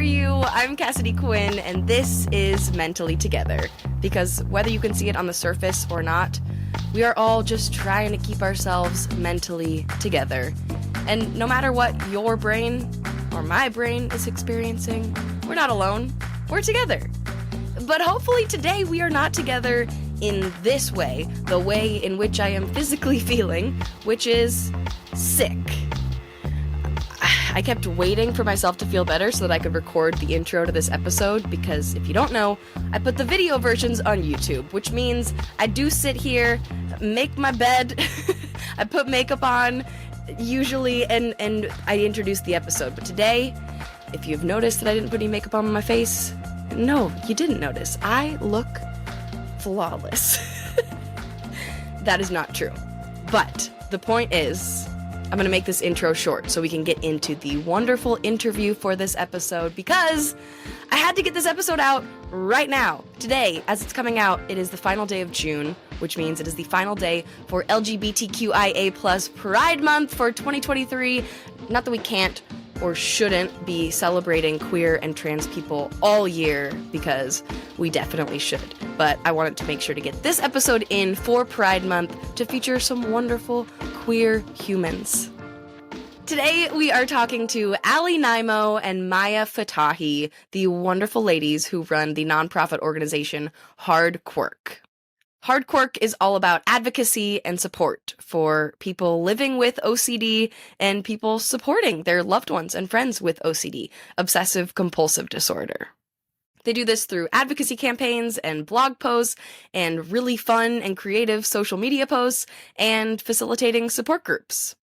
you? I'm Cassidy Quinn, and this is Mentally Together. Because whether you can see it on the surface or not, we are all just trying to keep ourselves mentally together. And no matter what your brain or my brain is experiencing, we're not alone. We're together. But hopefully today we are not together in this way, the way in which I am physically feeling, which is sick. I kept waiting for myself to feel better so that I could record the intro to this episode, because if you don't know, I put the video versions on YouTube, which means I do sit here, make my bed, I put makeup on, usually, and I introduce the episode. But today, if you've noticed that I didn't put any makeup on my face, no, you didn't notice. I look flawless. That is not true. But the point is, I'm going to make this intro short so we can get into the wonderful interview for this episode, because I had to get this episode out right now. Today, as it's coming out, it is the final day of June, which means it is the final day for LGBTQIA+ Pride Month for 2023. Not that we can't or shouldn't be celebrating queer and trans people all year, because we definitely should. But I wanted to make sure to get this episode in for Pride Month to feature some wonderful queer humans. Today we are talking to Naimo and Maia Fattahi, the wonderful ladies who run the nonprofit organization Hard Quirk. Hard Quirk is all about advocacy and support for people living with OCD and people supporting their loved ones and friends with OCD, Obsessive Compulsive Disorder. They do this through advocacy campaigns and blog posts and really fun and creative social media posts and facilitating support groups.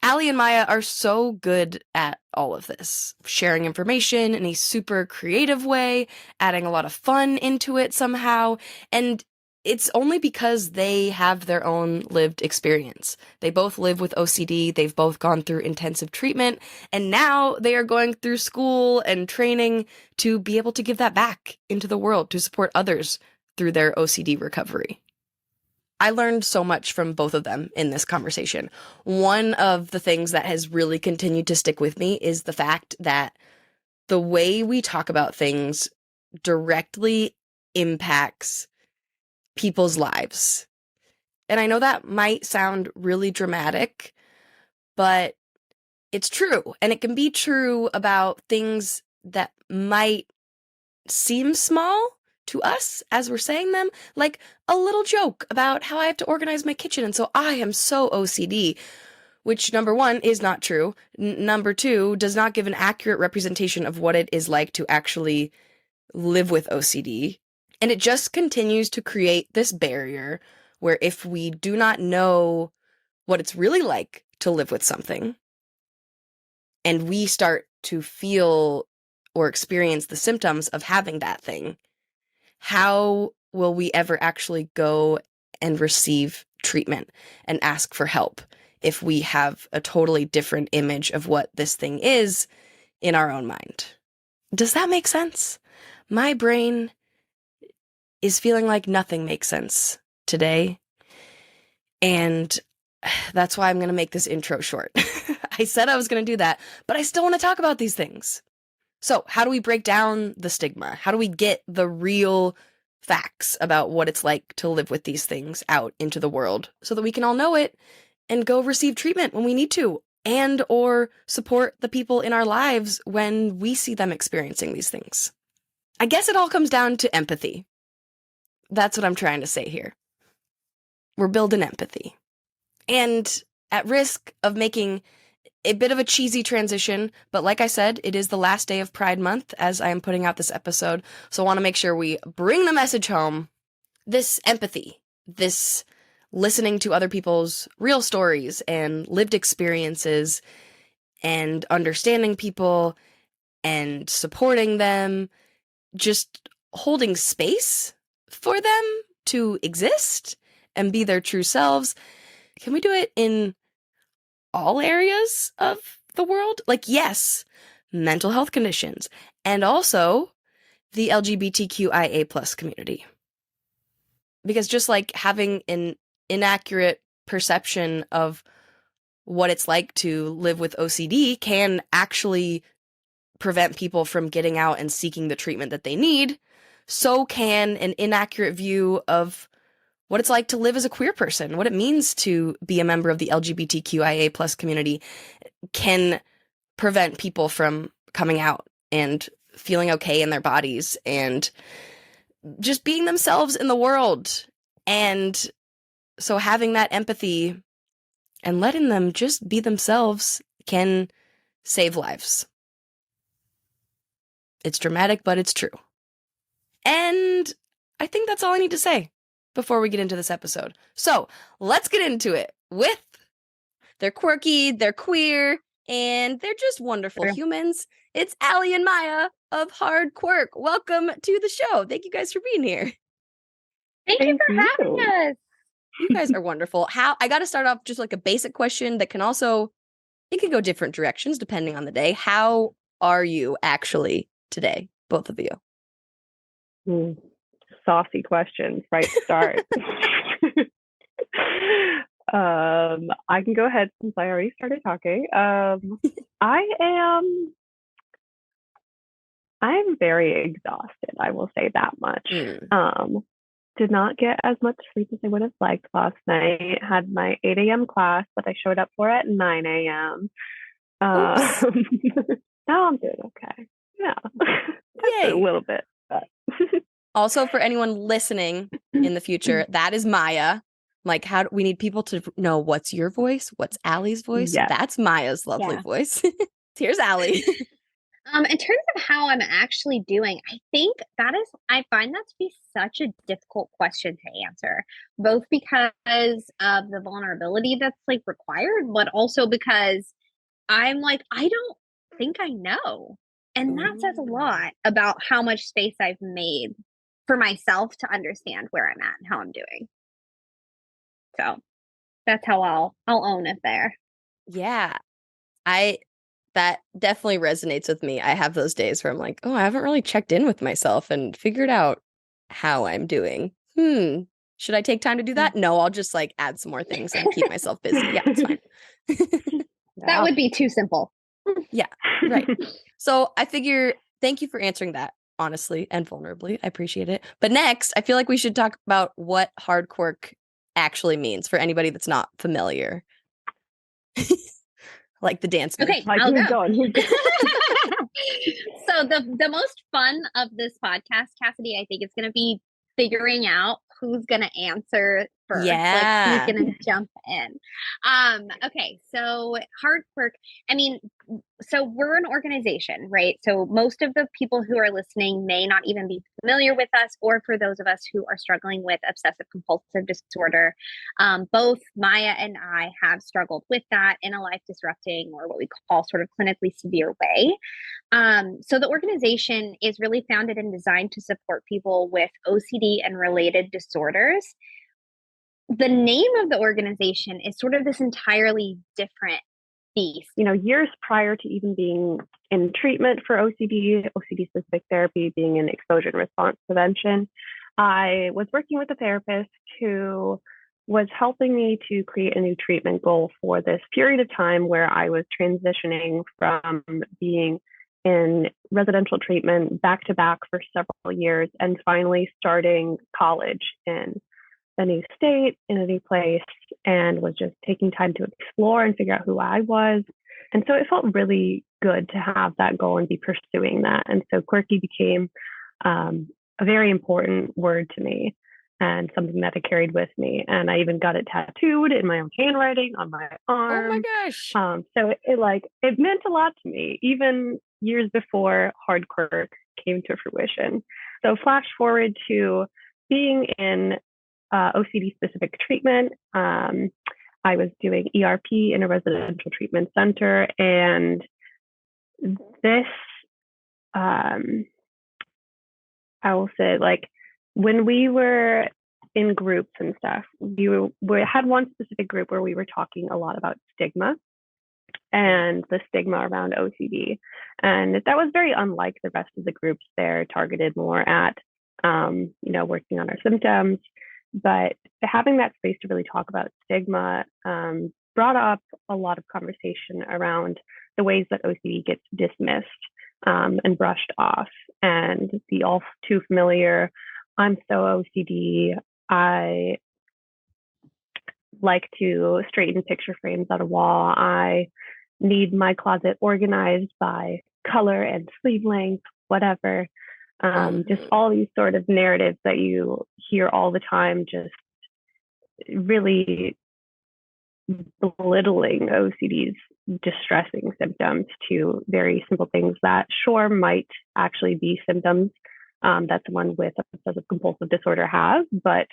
Ali and Maya are so good at all of this, sharing information in a super creative way, adding a lot of fun into it somehow, and it's only because they have their own lived experience. They both live with OCD, they've both gone through intensive treatment, and now they are going through school and training to be able to give that back into the world to support others through their OCD recovery. I learned so much from both of them in this conversation. One of the things that has really continued to stick with me is the fact that the way we talk about things directly impacts people's lives. And I know that might sound really dramatic, but it's true. And it can be true about things that might seem small to us as we're saying them, like a little joke about how I have to organize my kitchen and so I am so OCD, which number one is not true. Number two does not give an accurate representation of what it is like to actually live with OCD. And it just continues to create this barrier where if we do not know what it's really like to live with something, and we start to feel or experience the symptoms of having that thing, how will we ever actually go and receive treatment and ask for help if we have a totally different image of what this thing is in our own mind? Does that make sense? My brain is feeling like nothing makes sense today, and that's why I'm going to make this intro short. I said I was going to do that, but I still want to talk about these things. So how do we break down the stigma? How do we get the real facts about what it's like to live with these things out into the world so that we can all know it and go receive treatment when we need to, and or support the people in our lives when we see them experiencing these things? I guess it all comes down to empathy. That's what I'm trying to say here. We're building empathy. And at risk of making a bit of a cheesy transition, but like I said, it is the last day of Pride Month as I am putting out this episode, so I want to make sure we bring the message home. This empathy, this listening to other people's real stories and lived experiences and understanding people and supporting them, just holding space for them to exist and be their true selves. Can we do it in all areas of the world? Like, yes, mental health conditions, and also the LGBTQIA+ community. Because just like having an inaccurate perception of what it's like to live with OCD can actually prevent people from getting out and seeking the treatment that they need, so can an inaccurate view of what it's like to live as a queer person, what it means to be a member of the LGBTQIA plus community, can prevent people from coming out and feeling okay in their bodies and just being themselves in the world. And so having that empathy and letting them just be themselves can save lives. It's dramatic, but it's true. And I think that's all I need to say before we get into this episode. So let's get into it with they're quirky, they're queer, and they're just wonderful humans. It's Allie and Maya of Hard Quirk. Welcome to the show. Thank you guys for being here. Thank you for having us. You guys are wonderful. I got to start off just like a basic question that can also, it can go different directions depending on the day. How are you actually today, both of you? Saucy questions, right to start. I can go ahead since I already started talking. I'm very exhausted, I will say that much. Did not get as much sleep as I would have liked last night. Had my 8 a.m. class that I showed up for at 9 a.m. Now I'm doing okay. Yeah. Yay. A little bit. But also, for anyone listening in the future, that is Maya. Like, how we need people to know what's your voice, what's Allie's voice. Yes. That's Maya's lovely voice. Here's Allie. In terms of how I'm actually doing, I find that to be such a difficult question to answer, both because of the vulnerability that's like required, but also because I'm like, I don't think I know. And that says a lot about how much space I've made for myself to understand where I'm at and how I'm doing. So that's how I'll own it there. Yeah. That definitely resonates with me. I have those days where I'm like, oh, I haven't really checked in with myself and figured out how I'm doing. Should I take time to do that? No, I'll just like add some more things and keep myself busy. Yeah, it's fine. That would be too simple. Yeah, right. So I figure, thank you for answering that honestly and vulnerably. I appreciate it. But next, I feel like we should talk about what Hard Quirk actually means for anybody that's not familiar. Like the dance move. Okay, I'll go. So the most fun of this podcast, Cassidy, I think, is going to be figuring out who's going to answer first. Yeah. Like, who's going to jump in. Okay, so Hard Quirk, so we're an organization, right? So most of the people who are listening may not even be familiar with us, or for those of us who are struggling with obsessive compulsive disorder, both Maya and I have struggled with that in a life disrupting or what we call sort of clinically severe way. So the organization is really founded and designed to support people with OCD and related disorders. The name of the organization is sort of this entirely different beast. Years prior to even being in treatment for OCD specific therapy being in exposure and response prevention, I was working with a therapist who was helping me to create a new treatment goal for this period of time where I was transitioning from being in residential treatment back to back for several years and finally starting college in a new state, in a new place, and was just taking time to explore and figure out who I was. And so it felt really good to have that goal and be pursuing that. And so quirky became a very important word to me and something that I carried with me. And I even got it tattooed in my own handwriting on my arm. Oh my gosh. So it meant a lot to me, even years before Hard Quirk came to fruition. So flash forward to being in OCD specific treatment. I was doing ERP in a residential treatment center, and this, I will say, like when we were in groups and stuff, we had one specific group where we were talking a lot about stigma and the stigma around OCD, and that was very unlike the rest of the groups there, targeted more at working on our symptoms. But having that space to really talk about stigma brought up a lot of conversation around the ways that OCD gets dismissed and brushed off. And the all too familiar, I'm so OCD. I like to straighten picture frames on a wall. I need my closet organized by color and sleeve length, whatever. Just all these sort of narratives that you hear all the time, just really belittling OCD's distressing symptoms to very simple things that sure might actually be symptoms that someone with obsessive compulsive disorder has, but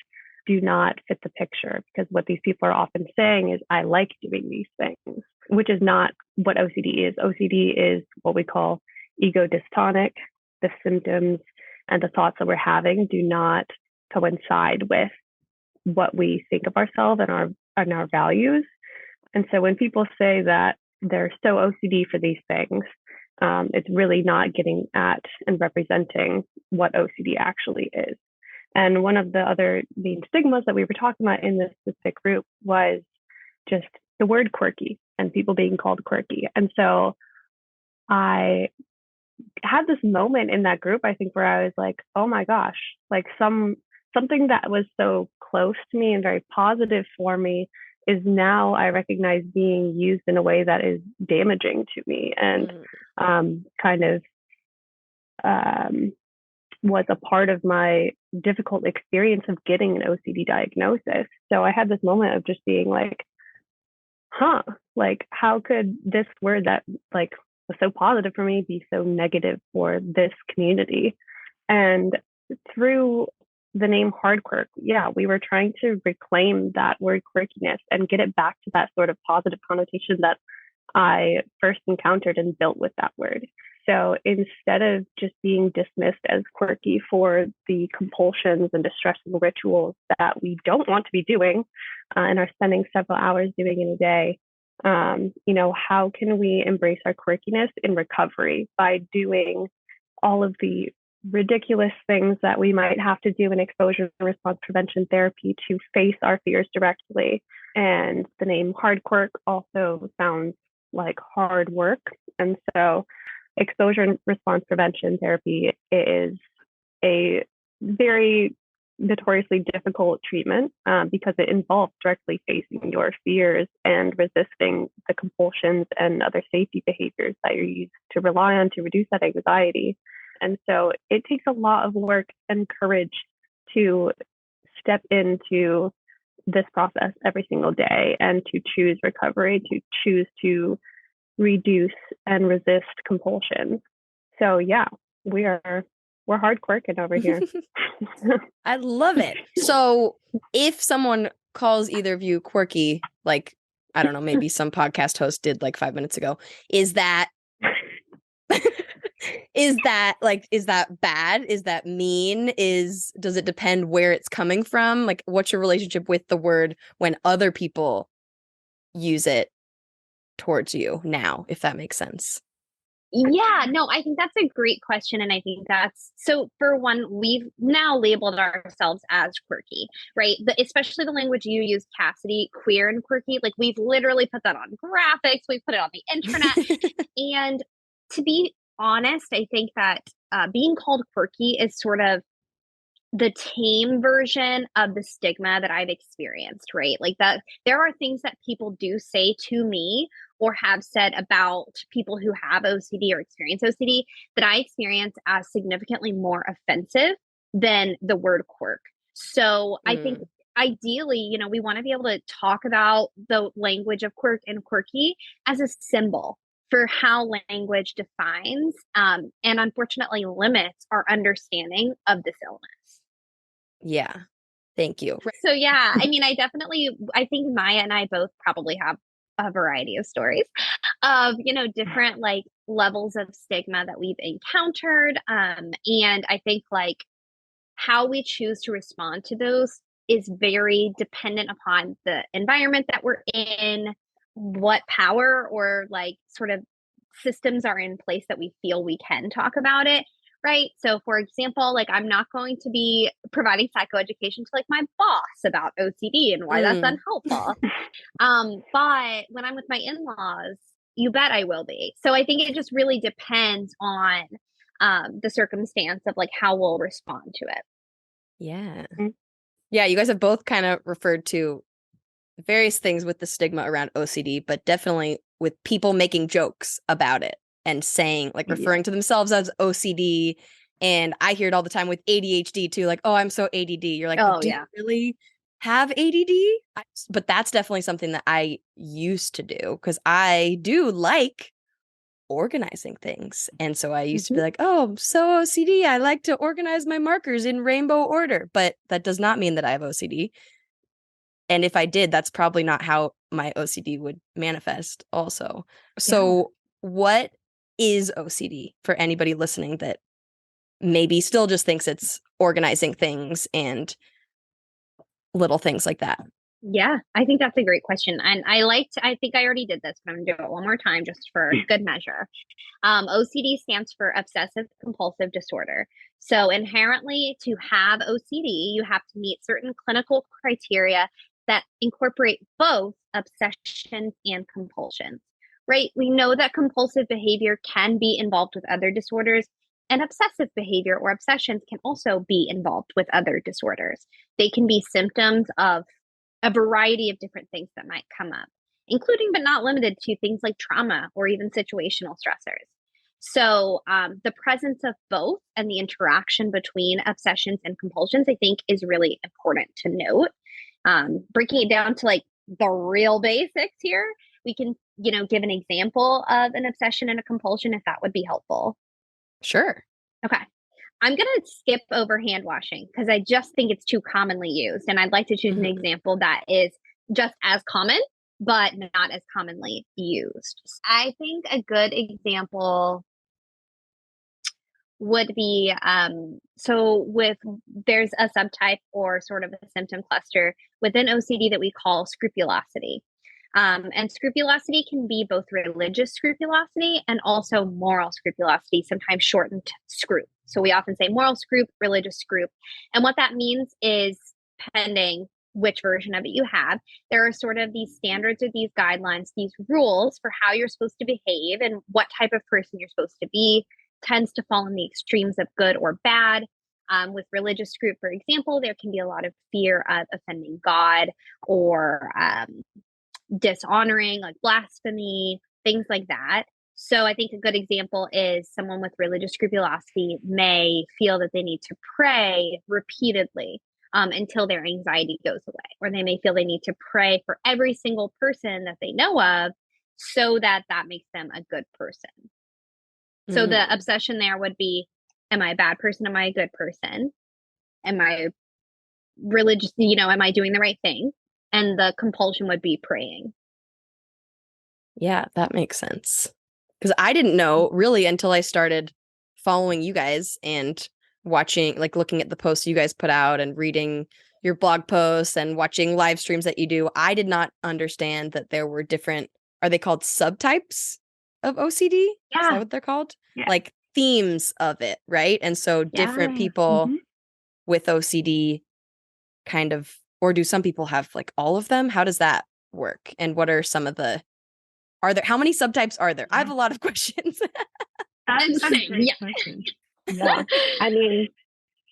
do not fit the picture, because what these people are often saying is, I like doing these things, which is not what OCD is. OCD is what we call ego dystonic. The symptoms and the thoughts that we're having do not coincide with what we think of ourselves and our values. And so when people say that they're so OCD for these things, it's really not getting at and representing what OCD actually is. And one of the other main stigmas that we were talking about in this specific group was just the word quirky and people being called quirky. And so I had this moment in that group, I think, where I was like, oh my gosh, like something that was so close to me and very positive for me is now I recognize being used in a way that is damaging to me and kind of was a part of my difficult experience of getting an OCD diagnosis. So I had this moment of just being like, like how could this word that like was so positive for me be so negative for this community? And through the name Hard Quirk, we were trying to reclaim that word quirkiness and get it back to that sort of positive connotation that I first encountered and built with that word. So instead of just being dismissed as quirky for the compulsions and distressing rituals that we don't want to be doing and are spending several hours doing in a day, how can we embrace our quirkiness in recovery by doing all of the ridiculous things that we might have to do in exposure response prevention therapy to face our fears directly? And the name Hard Quirk also sounds like hard work. And so exposure and response prevention therapy is a very notoriously difficult treatment because it involves directly facing your fears and resisting the compulsions and other safety behaviors that you're used to rely on to reduce that anxiety. And so it takes a lot of work and courage to step into this process every single day and to choose recovery, to choose to reduce and resist compulsions. So we're hard quirking over here. I love it. So if someone calls either of you quirky, like, I don't know, maybe some podcast host did like 5 minutes ago, is that is that bad? Is that mean? Does it depend where it's coming from? Like, what's your relationship with the word when other people use it towards you now, if that makes sense? Yeah, no, I think that's a great question. And I think so for one, we've now labeled ourselves as quirky, right? Especially the language you use, Cassidy, queer and quirky. Like we've literally put that on graphics. We put it on the internet. And to be honest, I think that being called quirky is sort of the tame version of the stigma that I've experienced, right? Like that there are things that people do say to me or have said about people who have OCD or experience OCD that I experience as significantly more offensive than the word quirk. So I think ideally, we want to be able to talk about the language of quirk and quirky as a symbol for how language defines and unfortunately limits our understanding of this illness. Yeah. Thank you. So I mean, I think Maya and I both probably have a variety of stories of, different like levels of stigma that we've encountered. And I think like how we choose to respond to those is very dependent upon the environment that we're in, what power or like sort of systems are in place that we feel we can talk about it. Right. So, for example, like I'm not going to be providing psychoeducation to like my boss about OCD and why that's unhelpful. But when I'm with my in-laws, You bet I will be. So I think it just really depends on the circumstance of like how we'll respond to it. Yeah. Mm. Yeah, you guys have both kind of referred to various things with the stigma around OCD, but definitely with people making jokes about it and saying, like, referring to themselves as OCD. And I hear it all the time with ADHD too, like, oh, I'm so ADD. You're like, but do you really have ADD? But that's definitely something that I used to do because I do like organizing things. And so I used to be like, oh, I'm so OCD. I like to organize my markers in rainbow order. But that does not mean that I have OCD. And if I did, that's probably not how my OCD would manifest also. So what is OCD for anybody listening that maybe still just thinks it's organizing things and little things like that? Yeah, I think that's a great question. And I think I already did this, but I'm going to do it one more time just for good measure. OCD stands for Obsessive Compulsive Disorder. So inherently, to have OCD, you have to meet certain clinical criteria that incorporate both obsessions and compulsions, right? We know that compulsive behavior can be involved with other disorders, and obsessive behavior or obsessions can also be involved with other disorders. They can be symptoms of a variety of different things that might come up, including but not limited to things like trauma or even situational stressors. So, the presence of both and the interaction between obsessions and compulsions, I think, is really important to note. Breaking it down to like the real basics here, we can, give an example of an obsession and a compulsion if that would be helpful. Sure. Okay. I'm going to skip over hand washing because I just think it's too commonly used. And I'd like to choose an example that is just as common, but not as commonly used. I think a good example would be there's a subtype or sort of a symptom cluster within OCD that we call scrupulosity. And scrupulosity can be both religious scrupulosity and also moral scrupulosity, sometimes shortened scrup. So we often say moral scrup, religious scrup. And what that means is, pending which version of it you have, there are sort of these standards or these guidelines, these rules for how you're supposed to behave and what type of person you're supposed to be. Tends to fall in the extremes of good or bad. With religious scrup, for example, there can be a lot of fear of offending God or dishonoring, like blasphemy, things like that. So I think a good example is someone with religious scrupulosity may feel that they need to pray repeatedly until their anxiety goes away, or they may feel they need to pray for every single person that they know of so that makes them a good person. So the obsession there would be, am I a bad person? Am I a good person? Am I religious? Am I doing the right thing? And the compulsion would be praying. Yeah, that makes sense. Because I didn't know really until I started following you guys and watching, like looking at the posts you guys put out and reading your blog posts and watching live streams that you do. I did not understand that there were different, are they called subtypes of OCD? Yeah. Is that what they're called? Yeah. Like themes of it, right? And so different people with OCD kind of, or do some people have like all of them? How does that work? And what are some of the, how many subtypes are there? I have a lot of questions. That's a great question. Yeah. I mean,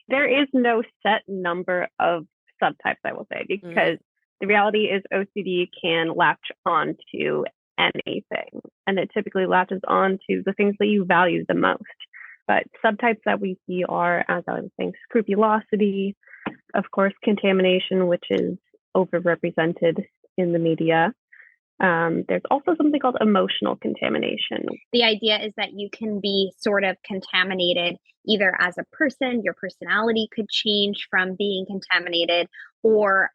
there is no set number of subtypes, I will say, because the reality is OCD can latch on to anything, and it typically latches on to the things that you value the most. But subtypes that we see are, as I was saying, scrupulosity, of course, contamination, which is overrepresented in the media. There's also something called emotional contamination. The idea is that you can be sort of contaminated either as a person, your personality could change from being contaminated, or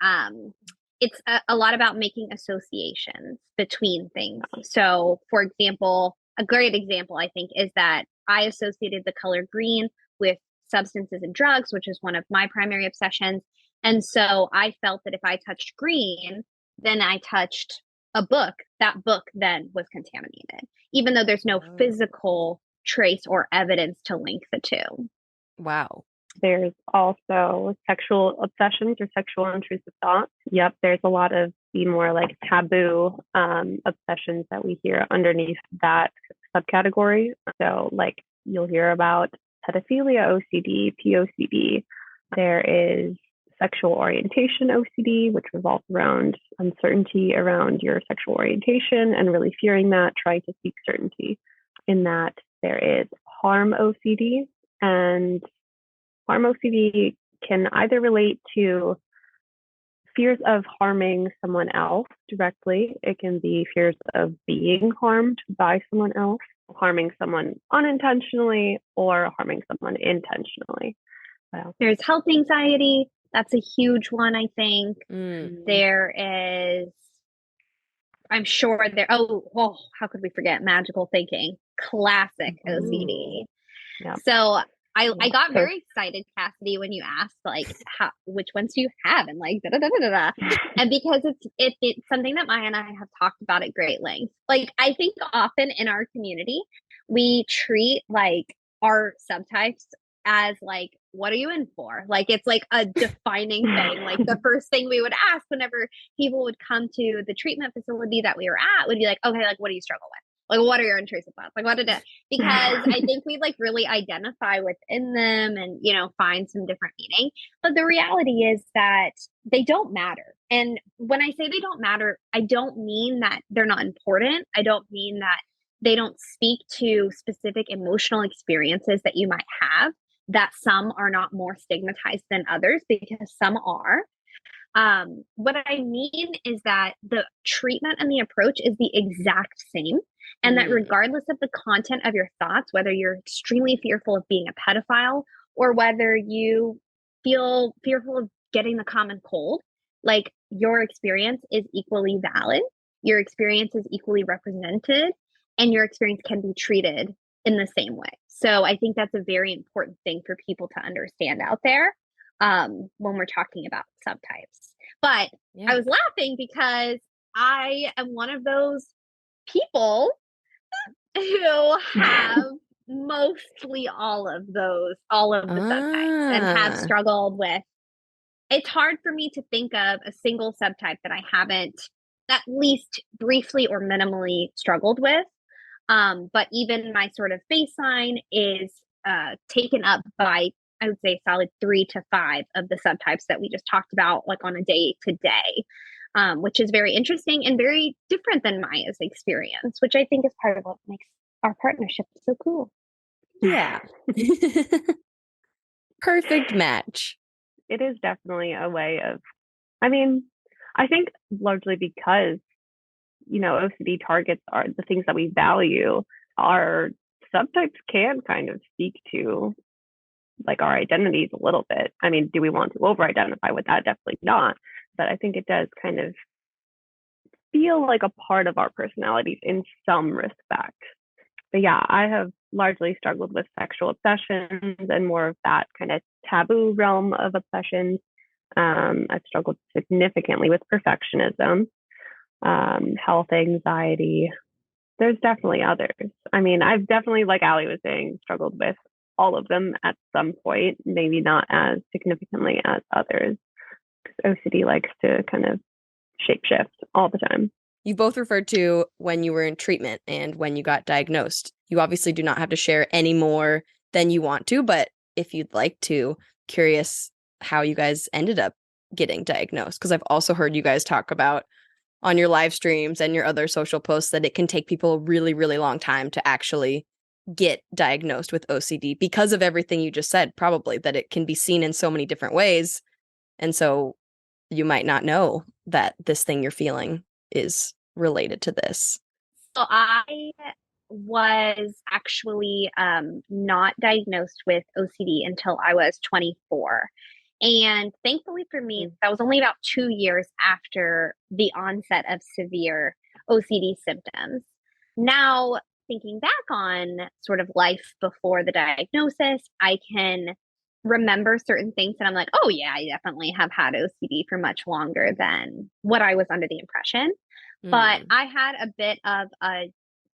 it's a lot about making associations between things. So, for example, a great example, I think, is that I associated the color green with substances and drugs, which is one of my primary obsessions. And so I felt that if I touched green, then I touched a book, that book then was contaminated, even though there's no physical trace or evidence to link the two. Wow. There's also sexual obsessions or sexual intrusive thoughts. Yep, there's a lot of the more like taboo obsessions that we hear underneath that subcategory. So like you'll hear about pedophilia OCD, POCD. There is sexual orientation OCD, which revolves around uncertainty around your sexual orientation and really fearing that, trying to seek certainty in that. There is harm OCD, and harm OCD can either relate to fears of harming someone else directly. It can be fears of being harmed by someone else, harming someone unintentionally, or harming someone intentionally. There's health anxiety. That's a huge one, I think. There is, I'm sure there, how could we forget magical thinking? Classic OCD. Yeah. So I got very excited, Cassidy, when you asked like which ones do you have, and like and because it's something that Maya and I have talked about at great length. Like I think often in our community we treat like our subtypes as like, what are you in for? Like it's like a defining thing. Like the first thing we would ask whenever people would come to the treatment facility that we were at would be like, okay, like what do you struggle with? Like, what are your intrusive thoughts? Like, what did it? Because I think we like really identify within them and, you know, find some different meaning. But the reality is that they don't matter. And when I say they don't matter, I don't mean that they're not important. I don't mean that they don't speak to specific emotional experiences that you might have, that some are not more stigmatized than others, because some are. What I mean is that the treatment and the approach is the exact same. And that regardless of the content of your thoughts, whether you're extremely fearful of being a pedophile or whether you feel fearful of getting the common cold, like your experience is equally valid, your experience is equally represented, and your experience can be treated in the same way. So I think that's a very important thing for people to understand out there when we're talking about subtypes. But I was laughing because I am one of those people who have mostly all of the subtypes and have struggled with. It's hard for me to think of a single subtype that I haven't at least briefly or minimally struggled with. But even my sort of baseline is taken up by, I would say, solid 3 to 5 of the subtypes that we just talked about, like on a day to day. Which is very interesting and very different than Maya's experience, which I think is part of what makes our partnership so cool. Yeah. Perfect match. It is definitely a way of, I mean, I think largely because, you know, OCD targets are the things that we value. Our subtypes can kind of speak to like our identities a little bit. I mean, do we want to over-identify with that? Definitely not. But I think it does kind of feel like a part of our personalities in some respect. But yeah, I have largely struggled with sexual obsessions and more of that kind of taboo realm of obsessions. I've struggled significantly with perfectionism, health anxiety. There's definitely others. I mean, I've definitely, like Ali was saying, struggled with all of them at some point, maybe not as significantly as others. OCD likes to kind of shapeshift all the time. You both referred to when you were in treatment and when you got diagnosed. You obviously do not have to share any more than you want to, but if you'd like to, curious how you guys ended up getting diagnosed. Because I've also heard you guys talk about on your live streams and your other social posts that it can take people a really, really long time to actually get diagnosed with OCD because of everything you just said, probably, that it can be seen in so many different ways. And so you might not know that this thing you're feeling is related to this. So I was actually not diagnosed with OCD until I was 24. And thankfully for me, that was only about 2 years after the onset of severe OCD symptoms. Now, thinking back on sort of life before the diagnosis, I can remember certain things and I'm like, oh yeah, I definitely have had OCD for much longer than what I was under the impression. But I had a bit of I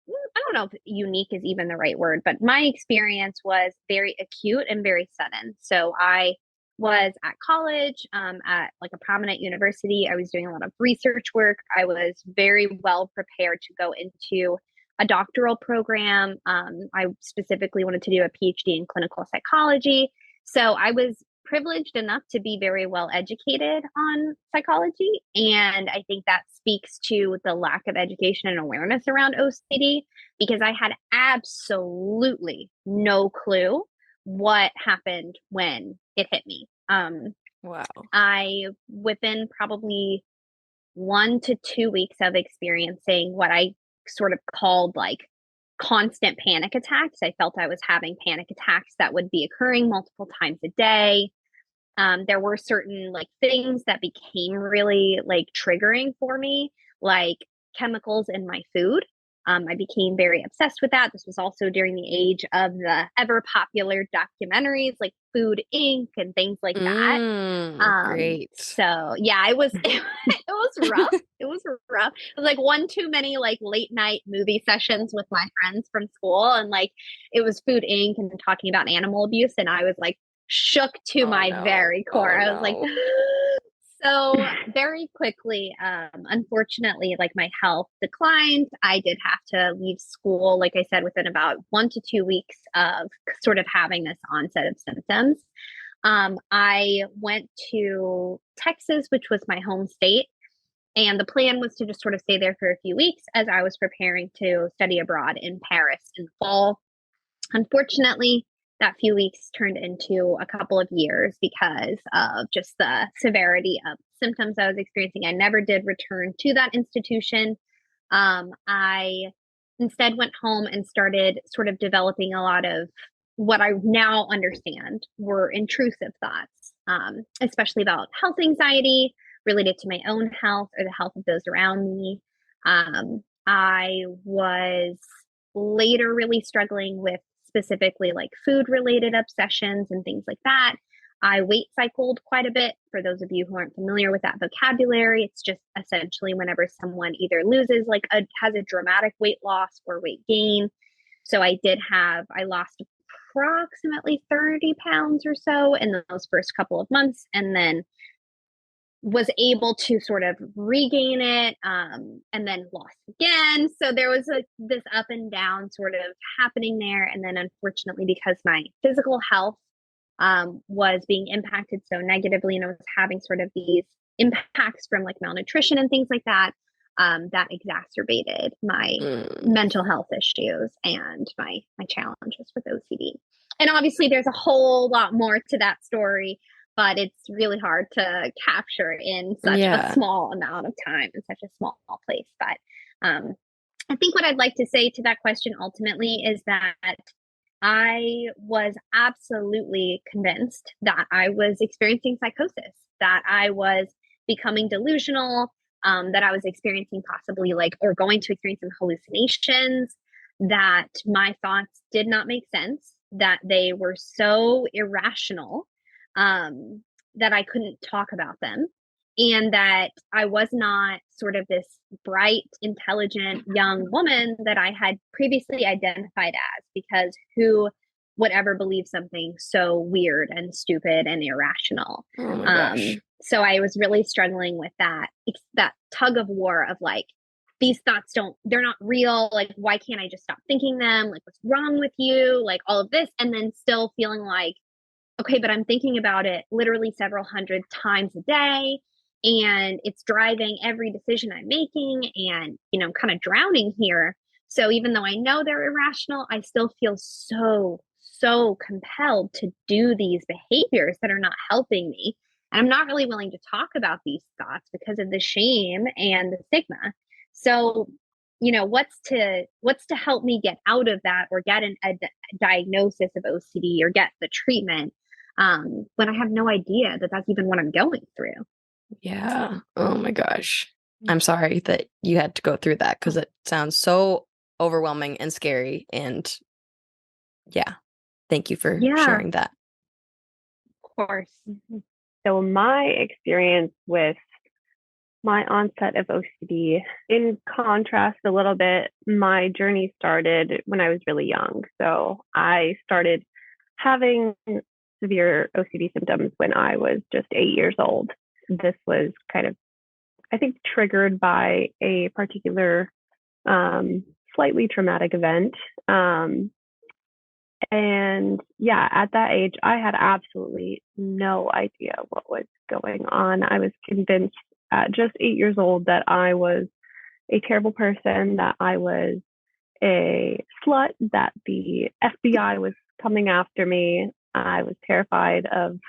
don't know if unique is even the right word, but my experience was very acute and very sudden. So I was at college, at like a prominent university. I was doing a lot of research work. I was very well prepared to go into a doctoral program. I specifically wanted to do a PhD in clinical psychology. So I was privileged enough to be very well educated on psychology. And I think that speaks to the lack of education and awareness around OCD, because I had absolutely no clue what happened when it hit me. Wow. Within probably 1 to 2 weeks of experiencing what I sort of called like constant panic attacks, I felt I was having panic attacks that would be occurring multiple times a day. There were certain like things that became really like triggering for me, like chemicals in my food. I became very obsessed with that. This was also during the age of the ever popular documentaries like Food Inc. and things like that. Great. So yeah, it was it was rough. It was rough. It was like one too many like late night movie sessions with my friends from school, and like it was Food Inc. and talking about animal abuse, and I was like shook to my very core. I was like, so very quickly, unfortunately, like my health declined. I did have to leave school, like I said, within about 1 to 2 weeks of sort of having this onset of symptoms. I went to Texas, which was my home state. And the plan was to just sort of stay there for a few weeks as I was preparing to study abroad in Paris in the fall. Unfortunately, that few weeks turned into a couple of years because of just the severity of symptoms I was experiencing. I never did return to that institution. I instead went home and started sort of developing a lot of what I now understand were intrusive thoughts, especially about health anxiety related to my own health or the health of those around me. I was later really struggling with specifically like food related obsessions and things like that. I weight cycled quite a bit. For those of you who aren't familiar with that vocabulary, it's just essentially whenever someone either has a dramatic weight loss or weight gain. So I lost approximately 30 pounds or so in those first couple of months, and then was able to sort of regain it, and then lost again. So there was this up and down sort of happening there. And then unfortunately, because my physical health was being impacted so negatively, and I was having sort of these impacts from like malnutrition and things like that, that exacerbated my mental health issues and my challenges with OCD. And obviously there's a whole lot more to that story, but it's really hard to capture in such a small amount of time in such a small place. But I think what I'd like to say to that question ultimately is that I was absolutely convinced that I was experiencing psychosis, that I was becoming delusional, that I was experiencing possibly or going to experience some hallucinations, that my thoughts did not make sense, that they were so irrational, that I couldn't talk about them, and that I was not sort of this bright, intelligent young woman that I had previously identified as, because who would ever believe something so weird and stupid and irrational? Oh my gosh. So I was really struggling with that tug of war of like, these thoughts they're not real. Like, why can't I just stop thinking them? Like, what's wrong with you? Like all of this. And then still feeling like, okay, but I'm thinking about it literally several hundred times a day, and it's driving every decision I'm making, and, kind of drowning here. So even though I know they're irrational, I still feel so compelled to do these behaviors that are not helping me. And I'm not really willing to talk about these thoughts because of the shame and the stigma. So, what's to help me get out of that, or get a diagnosis of OCD, or get the treatment, when I have no idea that that's even what I'm going through? Yeah. Oh my gosh. I'm sorry that you had to go through that, because it sounds so overwhelming and scary. And yeah, thank you for sharing that. Of course. So my experience with my onset of OCD, in contrast a little bit, my journey started when I was really young. So I started having severe OCD symptoms when I was just 8 years old. This was kind of, I think, triggered by a particular slightly traumatic event. And yeah, at that age, I had absolutely no idea what was going on. I was convinced at just 8 years old that I was a terrible person, that I was a slut, that the FBI was coming after me. I was terrified of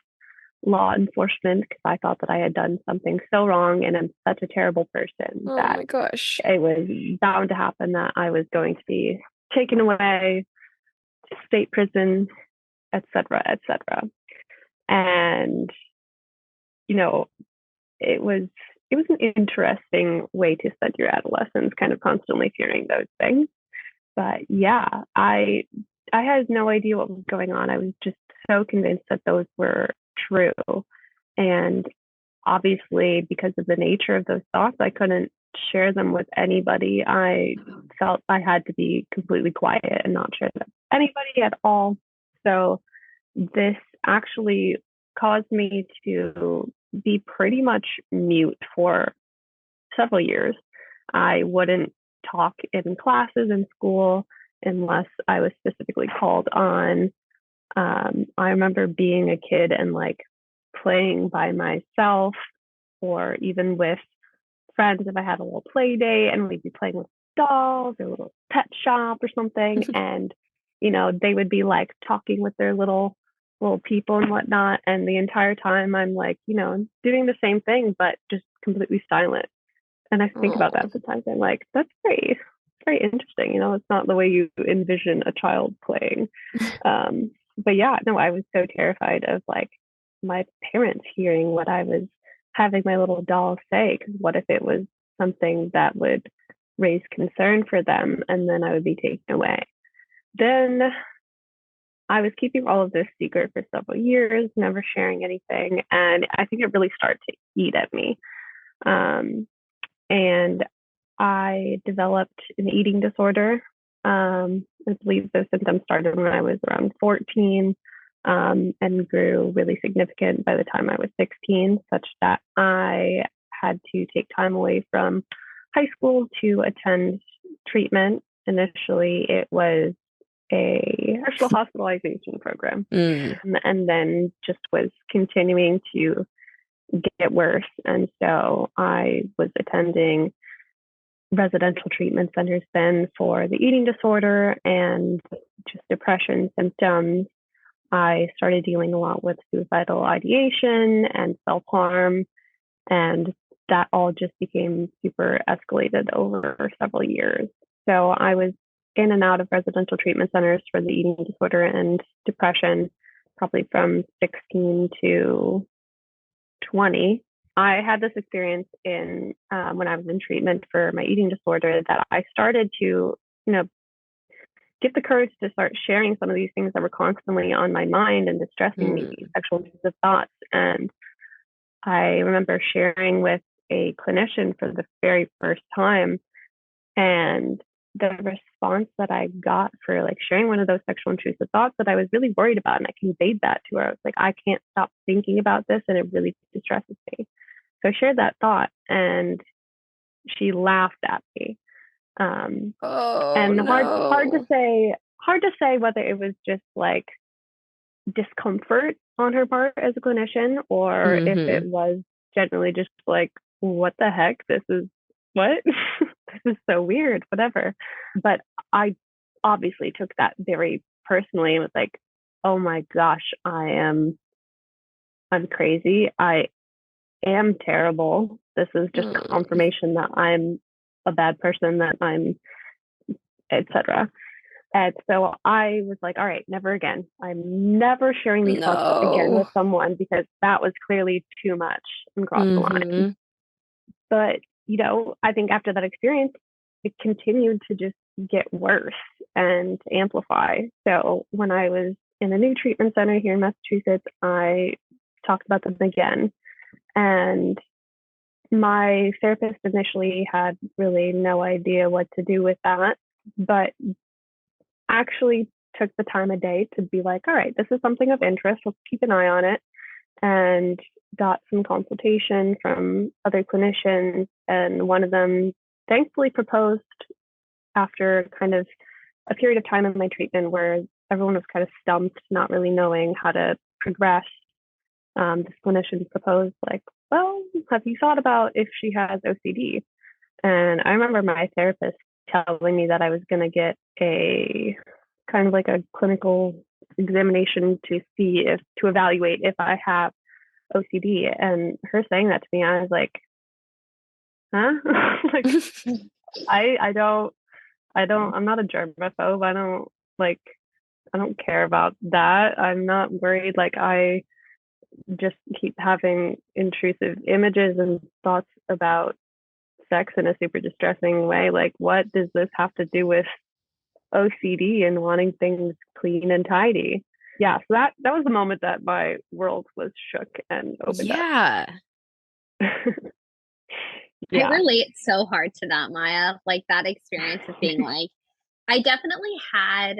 law enforcement because I thought that I had done something so wrong and I'm such a terrible person Oh that my gosh. it was bound to happen, that I was going to be taken away to state prison, etc., etc. And it was an interesting way to spend your adolescence, kind of constantly fearing those things. But yeah, I had no idea what was going on. I was just so convinced that those were true. And obviously, because of the nature of those thoughts, I couldn't share them with anybody. I felt I had to be completely quiet and not share them with anybody at all. So this actually caused me to be pretty much mute for several years. I wouldn't talk in classes in school unless I was specifically called on. I remember being a kid and like playing by myself, or even with friends if I had a little play day and we'd be playing with dolls or a little pet shop or something. And, they would be like talking with their little people and whatnot. And the entire time I'm like, doing the same thing, but just completely silent. And I think about that sometimes. I'm like, that's very interesting. It's not the way you envision a child playing. But yeah, no, I was so terrified of like my parents hearing what I was having my little doll say. Because what if it was something that would raise concern for them and then I would be taken away? Then I was keeping all of this secret for several years, never sharing anything. And I think it really started to eat at me. And I developed an eating disorder. I believe those symptoms started when I was around 14, and grew really significant by the time I was 16, such that I had to take time away from high school to attend treatment. Initially, it was a partial hospitalization program, and then just was continuing to get worse. And so I was attending residential treatment centers then for the eating disorder and just depression symptoms. I started dealing a lot with suicidal ideation and self-harm, and that all just became super escalated over several years. So I was in and out of residential treatment centers for the eating disorder and depression, probably from 16 to 20. I had this experience in when I was in treatment for my eating disorder, that I started to, get the courage to start sharing some of these things that were constantly on my mind and distressing me, these sexual intrusive thoughts. And I remember sharing with a clinician for the very first time, and the response that I got for like sharing one of those sexual intrusive thoughts that I was really worried about, and I conveyed that to her. I was like, I can't stop thinking about this and it really distresses me. So I shared that thought and she laughed at me. And hard to say whether it was just like discomfort on her part as a clinician, or if it was generally just like, what the heck? This is what? This is so weird, whatever. But I obviously took that very personally and was like, oh my gosh, I'm crazy. I am terrible. This is just confirmation that I'm a bad person, that I'm, etc. And so I was like, all right, never again. I'm never sharing these thoughts again with someone, because that was clearly too much and crossed the line. But, I think after that experience, it continued to just get worse and amplify. So when I was in a new treatment center here in Massachusetts, I talked about them again. And my therapist initially had really no idea what to do with that, but actually took the time of day to be like, all right, this is something of interest. Let's keep an eye on it. And got some consultation from other clinicians. And one of them thankfully proposed after kind of a period of time in my treatment where everyone was kind of stumped, not really knowing how to progress. This clinician proposed, like, well, have you thought about if she has OCD? And I remember my therapist telling me that I was going to get a kind of like a clinical examination to evaluate if I have OCD. And her saying that to me, I was like, huh? Like, I'm not a germaphobe. I don't care about that. I'm not worried. Like, I just keep having intrusive images and thoughts about sex in a super distressing way. Like, what does this have to do with OCD and wanting things clean and tidy? Yeah, so that was the moment that my world was shook and opened up. I relate so hard to that, Maya. Like, that experience of being like, I definitely had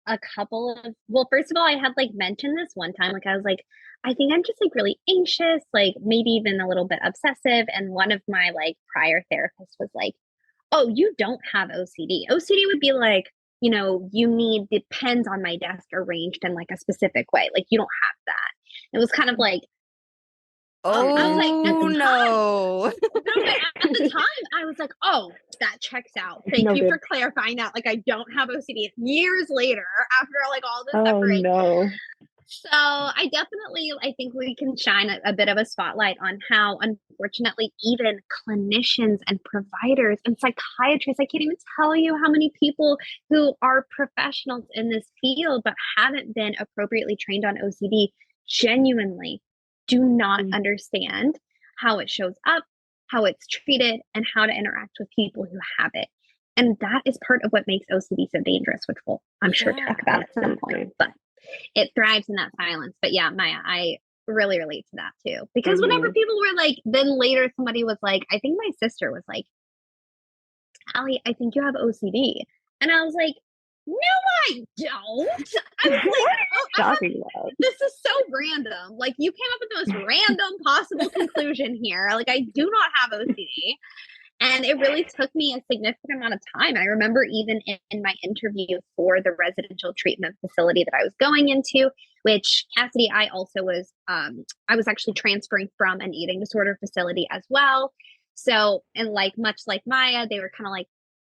a couple of, well, first of all, I had like mentioned this one time, like I was like, I think I'm just like really anxious, like maybe even a little bit obsessive. And one of my like prior therapists was like, oh, you don't have OCD. OCD would be like, you know, you need the pens on my desk arranged in like a specific way. Like, you don't have that. It was kind of like, oh, I was like, no. At the time, I was like, oh, that checks out. Thank you for clarifying that. Like, I don't have OCD. Years later, after like all this separation. No. So I think we can shine a bit of a spotlight on how, unfortunately, even clinicians and providers and psychiatrists, I can't even tell you how many people who are professionals in this field but haven't been appropriately trained on OCD genuinely do not understand how it shows up, how it's treated, and how to interact with people who have it. And that is part of what makes OCD so dangerous, which we'll, I'm sure, talk about at some point. But it thrives in that silence. But yeah, Maya, I really relate to that too. Because whenever people were like, then later somebody was like, I think my sister was like, Allie, I think you have OCD. And I was like, no, I don't. I was like, this is so random. Like, you came up with the most random possible conclusion here. Like, I do not have OCD. And it really took me a significant amount of time. I remember even in my interview for the residential treatment facility that I was going into, which Cassidy, I also was, I was actually transferring from an eating disorder facility as well. So, and like, much like Maya, they were kind of like,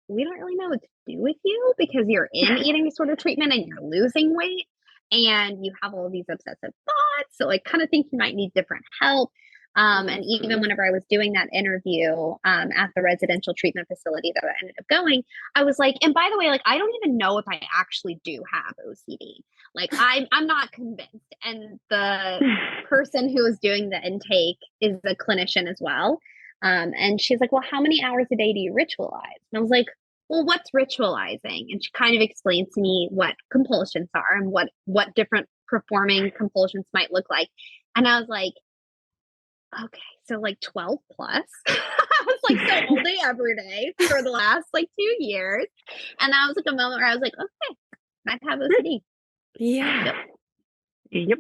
we don't really know what to do with you because you're in eating disorder treatment and you're losing weight and you have all these obsessive thoughts. So I kind of think you might need different help. And even whenever I was doing that interview at the residential treatment facility that I ended up going, I was like, and by the way, like, I don't even know if I actually do have OCD. Like, I'm not convinced. And the person who was doing the intake is a clinician as well. And she's like, well, how many hours a day do you ritualize? And I was like, well, what's ritualizing? And she kind of explained to me what compulsions are and what different performing compulsions might look like. And I was like, okay, so like 12 plus. I was like, so all day, every day for the last like 2 years. And that was like a moment where I was like, okay, I have OCD. Yeah. Yep.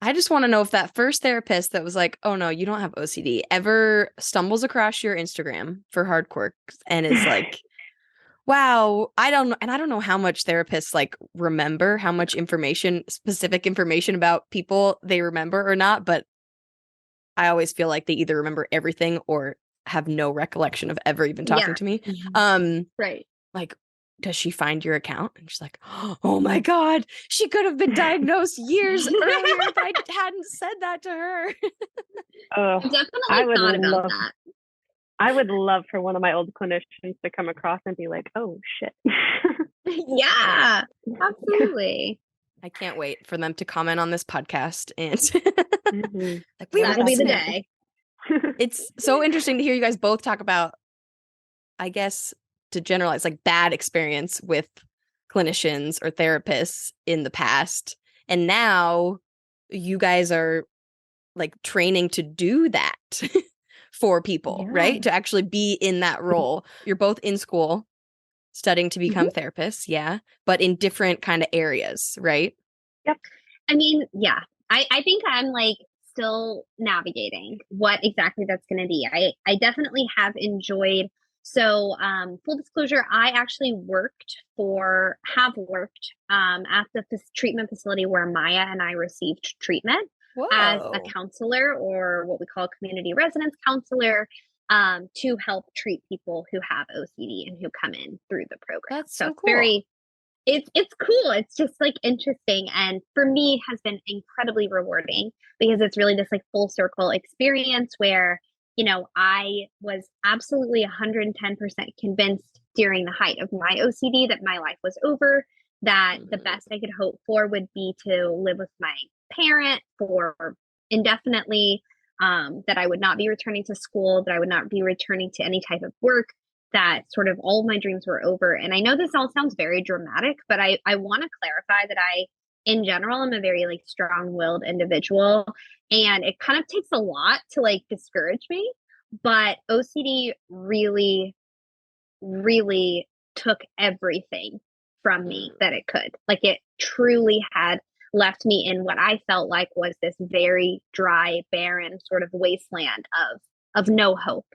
I just want to know if that first therapist that was like, oh no, you don't have OCD, ever stumbles across your Instagram for Hard Quirk and is like, wow, I don't know how much therapists like remember, how much specific information about people they remember or not, but I always feel like they either remember everything or have no recollection of ever even talking to me. Right. Like, does she find your account? And she's like, oh my God, she could have been diagnosed years earlier if I hadn't said that to her. Definitely thought about that. I would love for one of my old clinicians to come across and be like, oh shit. Yeah, absolutely. I can't wait for them to comment on this podcast and like, that'll be the day. It's so interesting to hear you guys both talk about, I guess, to generalize, like bad experience with clinicians or therapists in the past. And now you guys are like training to do that for people, right? To actually be in that role. You're both in school. studying to become therapists, yeah, but in different kind of areas, right? Yep. I mean, yeah, I think I'm like still navigating what exactly that's going to be. I definitely have enjoyed. So, full disclosure, I actually have worked at the treatment facility where Maya and I received treatment as a Whoa. counselor, or what we call community residence counselor, to help treat people who have OCD and who come in through the program. That's So so it's cool. it's cool. It's just like interesting, and for me has been incredibly rewarding because it's really this like full circle experience where, I was absolutely 110% convinced during the height of my OCD that my life was over, that the best I could hope for would be to live with my parent for indefinitely, that I would not be returning to school, that I would not be returning to any type of work, that sort of all of my dreams were over. And I know this all sounds very dramatic, but I want to clarify that I, in general, am a very like strong-willed individual. And it kind of takes a lot to like discourage me. But OCD really, really took everything from me that it could. Like it truly had left me in what I felt like was this very dry, barren sort of wasteland of no hope.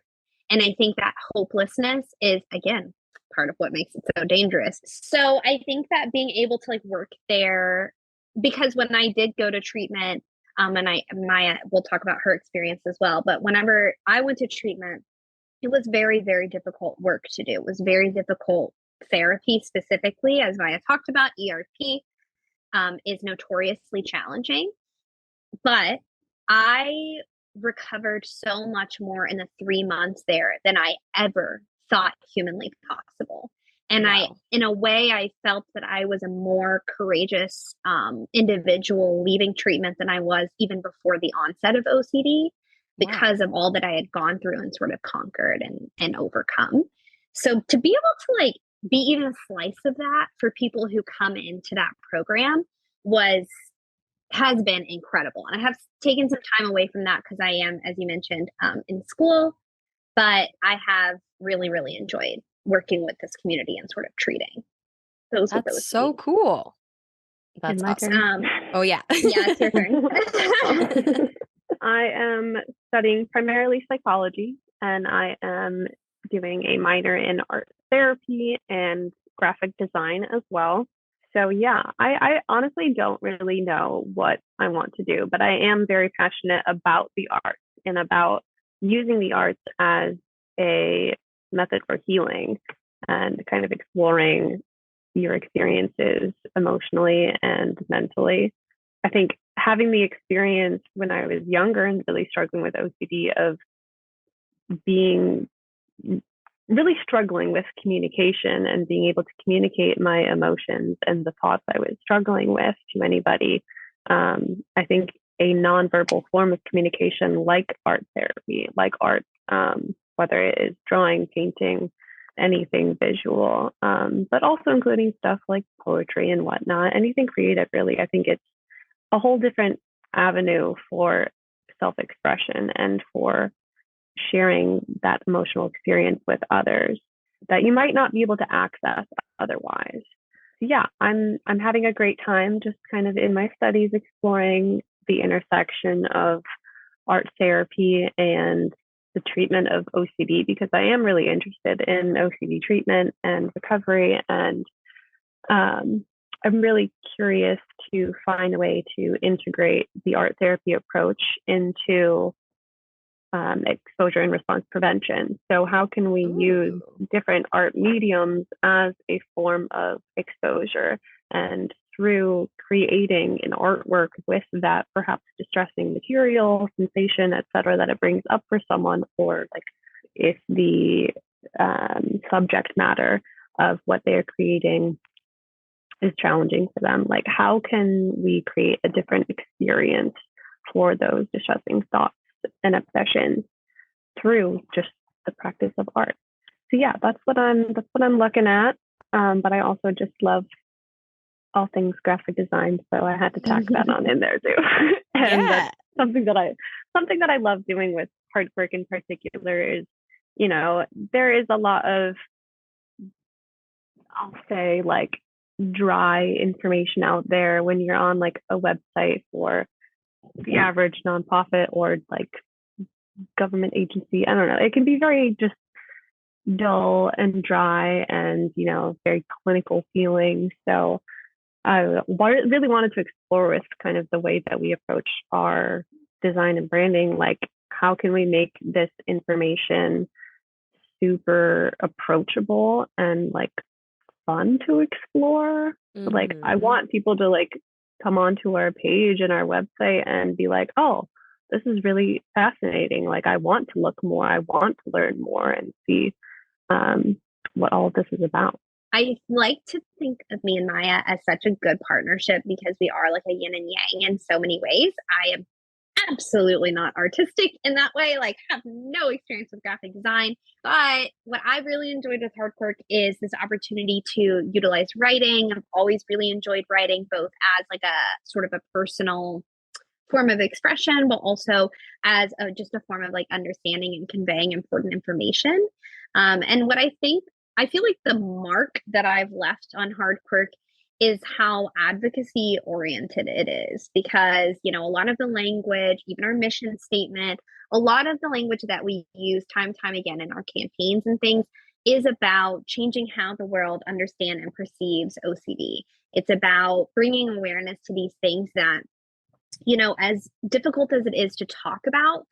And I think that hopelessness is, again, part of what makes it so dangerous. So I think that being able to like work there, because when I did go to treatment, and Maya will talk about her experience as well, but whenever I went to treatment, it was very, very difficult work to do. It was very difficult therapy, specifically, as Maya talked about. ERP is notoriously challenging, but I recovered so much more in the 3 months there than I ever thought humanly possible. And Wow. in a way, I felt that I was a more courageous individual leaving treatment than I was even before the onset of OCD, Wow. because of all that I had gone through and sort of conquered and overcome. So to be able to like be even a slice of that for people who come into that program has been incredible. And I have taken some time away from that because I am, as you mentioned, in school, but I have really, really enjoyed working with this community and sort of treating those with That's OCD. so cool. In That's my awesome. turn. Oh, yeah. Yeah, it's your turn. I am studying primarily psychology, and I am doing a minor in art therapy and graphic design as well. So yeah, I honestly don't really know what I want to do, but I am very passionate about the arts and about using the arts as a method for healing and kind of exploring your experiences emotionally and mentally. I think having the experience when I was younger and really struggling with OCD of being really struggling with communication and being able to communicate my emotions and the thoughts I was struggling with to anybody. I think a nonverbal form of communication, like art therapy, like art, whether it is drawing, painting, anything visual, but also including stuff like poetry and whatnot, anything creative, really. I think it's a whole different avenue for self expression and for sharing that emotional experience with others that you might not be able to access otherwise. So yeah, I'm having a great time just kind of in my studies exploring the intersection of art therapy and the treatment of OCD, because I am really interested in OCD treatment and recovery, and I'm really curious to find a way to integrate the art therapy approach into exposure and response prevention. So, how can we use Ooh. different art mediums as a form of exposure? And through creating an artwork with that perhaps distressing material, sensation, etc., that it brings up for someone, or like if the subject matter of what they're creating is challenging for them, like how can we create a different experience for those distressing thoughts and obsessions through just the practice of art? So yeah, that's what I'm looking at. But I also just love all things graphic design, so I had to tack that on in there too. And Yeah. that's something that I love doing with Hard Quirk in particular is, there is a lot of I'll say like dry information out there when you're on like a website for the average nonprofit or like government agency. I don't know. It can be very just dull and dry and, very clinical feeling. So really wanted to explore with kind of the way that we approach our design and branding. Like, how can we make this information super approachable and like fun to explore? Like, I want people to like come onto our page and our website and be like, oh, this is really fascinating. Like, I want to look more. I want to learn more and see what all of this is about. I like to think of me and Maya as such a good partnership because we are like a yin and yang in so many ways. I am absolutely not artistic in that way, like have no experience with graphic design. But what I really enjoyed with Hard Quirk is this opportunity to utilize writing. I've always really enjoyed writing, both as like a sort of a personal form of expression, but also as just a form of like understanding and conveying important information. And what I feel like the mark that I've left on Hard Quirk is how advocacy oriented it is, because, a lot of the language, even our mission statement, a lot of the language that we use time and time again in our campaigns and things is about changing how the world understands and perceives OCD. It's about bringing awareness to these things that, as difficult as it is to talk about,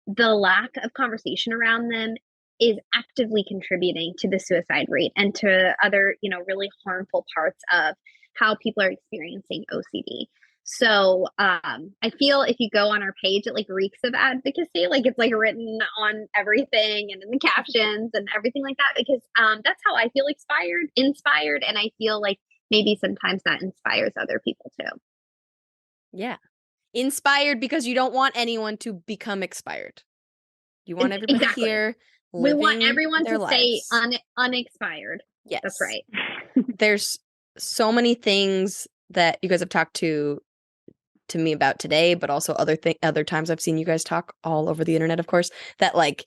the lack of conversation around them is actively contributing to the suicide rate and to other, really harmful parts of how people are experiencing OCD. So I feel if you go on our page, it like reeks of advocacy, like it's like written on everything and in the captions and everything like that, because that's how I feel inspired. And I feel like maybe sometimes that inspires other people too. Yeah. Inspired because you don't want anyone to become expired. You want everybody here living. We want everyone to stay unexpired. Yes. That's right. There's so many things that you guys have talked to me about today, but also other times I've seen you guys talk all over the internet, of course, that like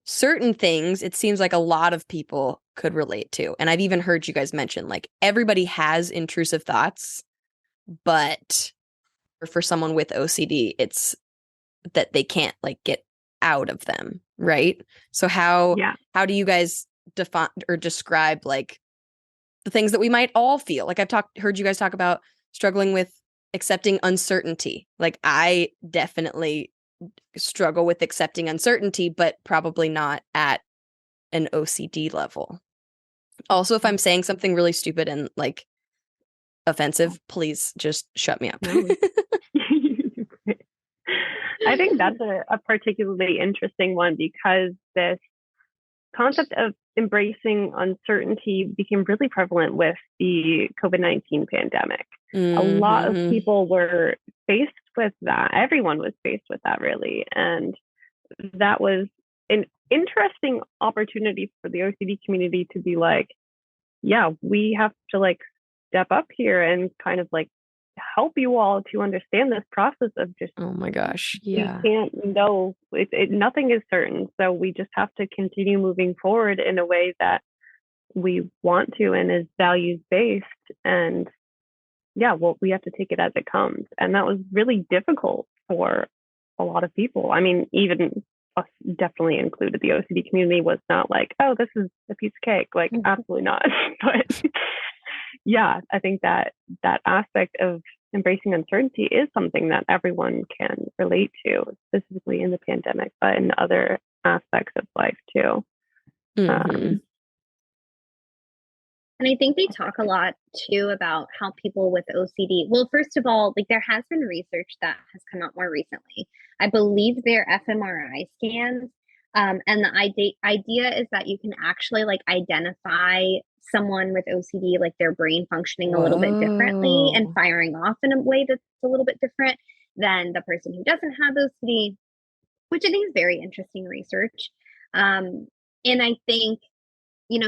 certain things, it seems like a lot of people could relate to. And I've even heard you guys mention like everybody has intrusive thoughts, but for someone with OCD, it's that they can't like get out of them, right? So how do you guys define or describe like the things that we might all feel? Like heard you guys talk about struggling with accepting uncertainty. Like I definitely struggle with accepting uncertainty, but probably not at an OCD level. Also, if I'm saying something really stupid and like offensive, please just shut me up. I think that's a particularly interesting one, because this concept of embracing uncertainty became really prevalent with the COVID-19 pandemic. A lot of people were faced with that. Everyone was faced with that, really. And that was an interesting opportunity for the OCD community to be like, yeah, we have to like step up here and kind of like help you all to understand this process of just, oh my gosh, yeah, we can't know, nothing is certain, so we just have to continue moving forward in a way that we want to and is values based. And well, we have to take it as it comes. And that was really difficult for a lot of people. I mean, even us definitely included. The OCD community was not like, oh, this is a piece of cake, like absolutely not. But I think that aspect of embracing uncertainty is something that everyone can relate to, specifically in the pandemic, but in other aspects of life too. And I think they talk a lot too about how people with OCD, well, first of all, like there has been research that has come out more recently. I believe they're fMRI scans. And the idea is that you can actually like identify someone with OCD, like their brain functioning a little bit differently and firing off in a way that's a little bit different than the person who doesn't have OCD, which I think is very interesting research. And I think,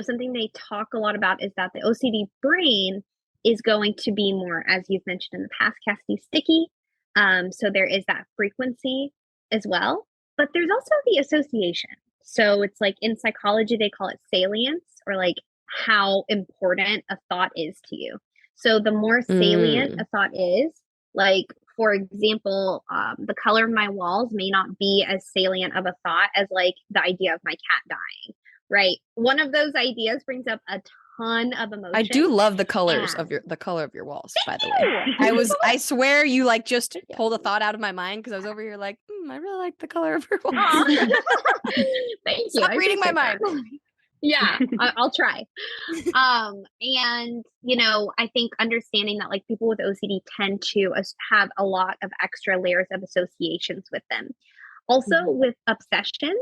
something they talk a lot about is that the OCD brain is going to be more, as you've mentioned in the past, Cassidy, sticky. So there is that frequency as well, but there's also the association. So it's like in psychology, they call it salience, or like how important a thought is to you. So the more salient a thought is, like, for example, the color of my walls may not be as salient of a thought as like the idea of my cat dying, right? One of those ideas brings up a ton of emotion. I do love the colors of the color of your walls, by the way. I swear you like just pulled a thought out of my mind because I was over here like, I really like the color of your walls. Thank you. Stop reading my mind. Yeah, I'll try. And I think understanding that like people with OCD tend to have a lot of extra layers of associations with them. Also with obsessions,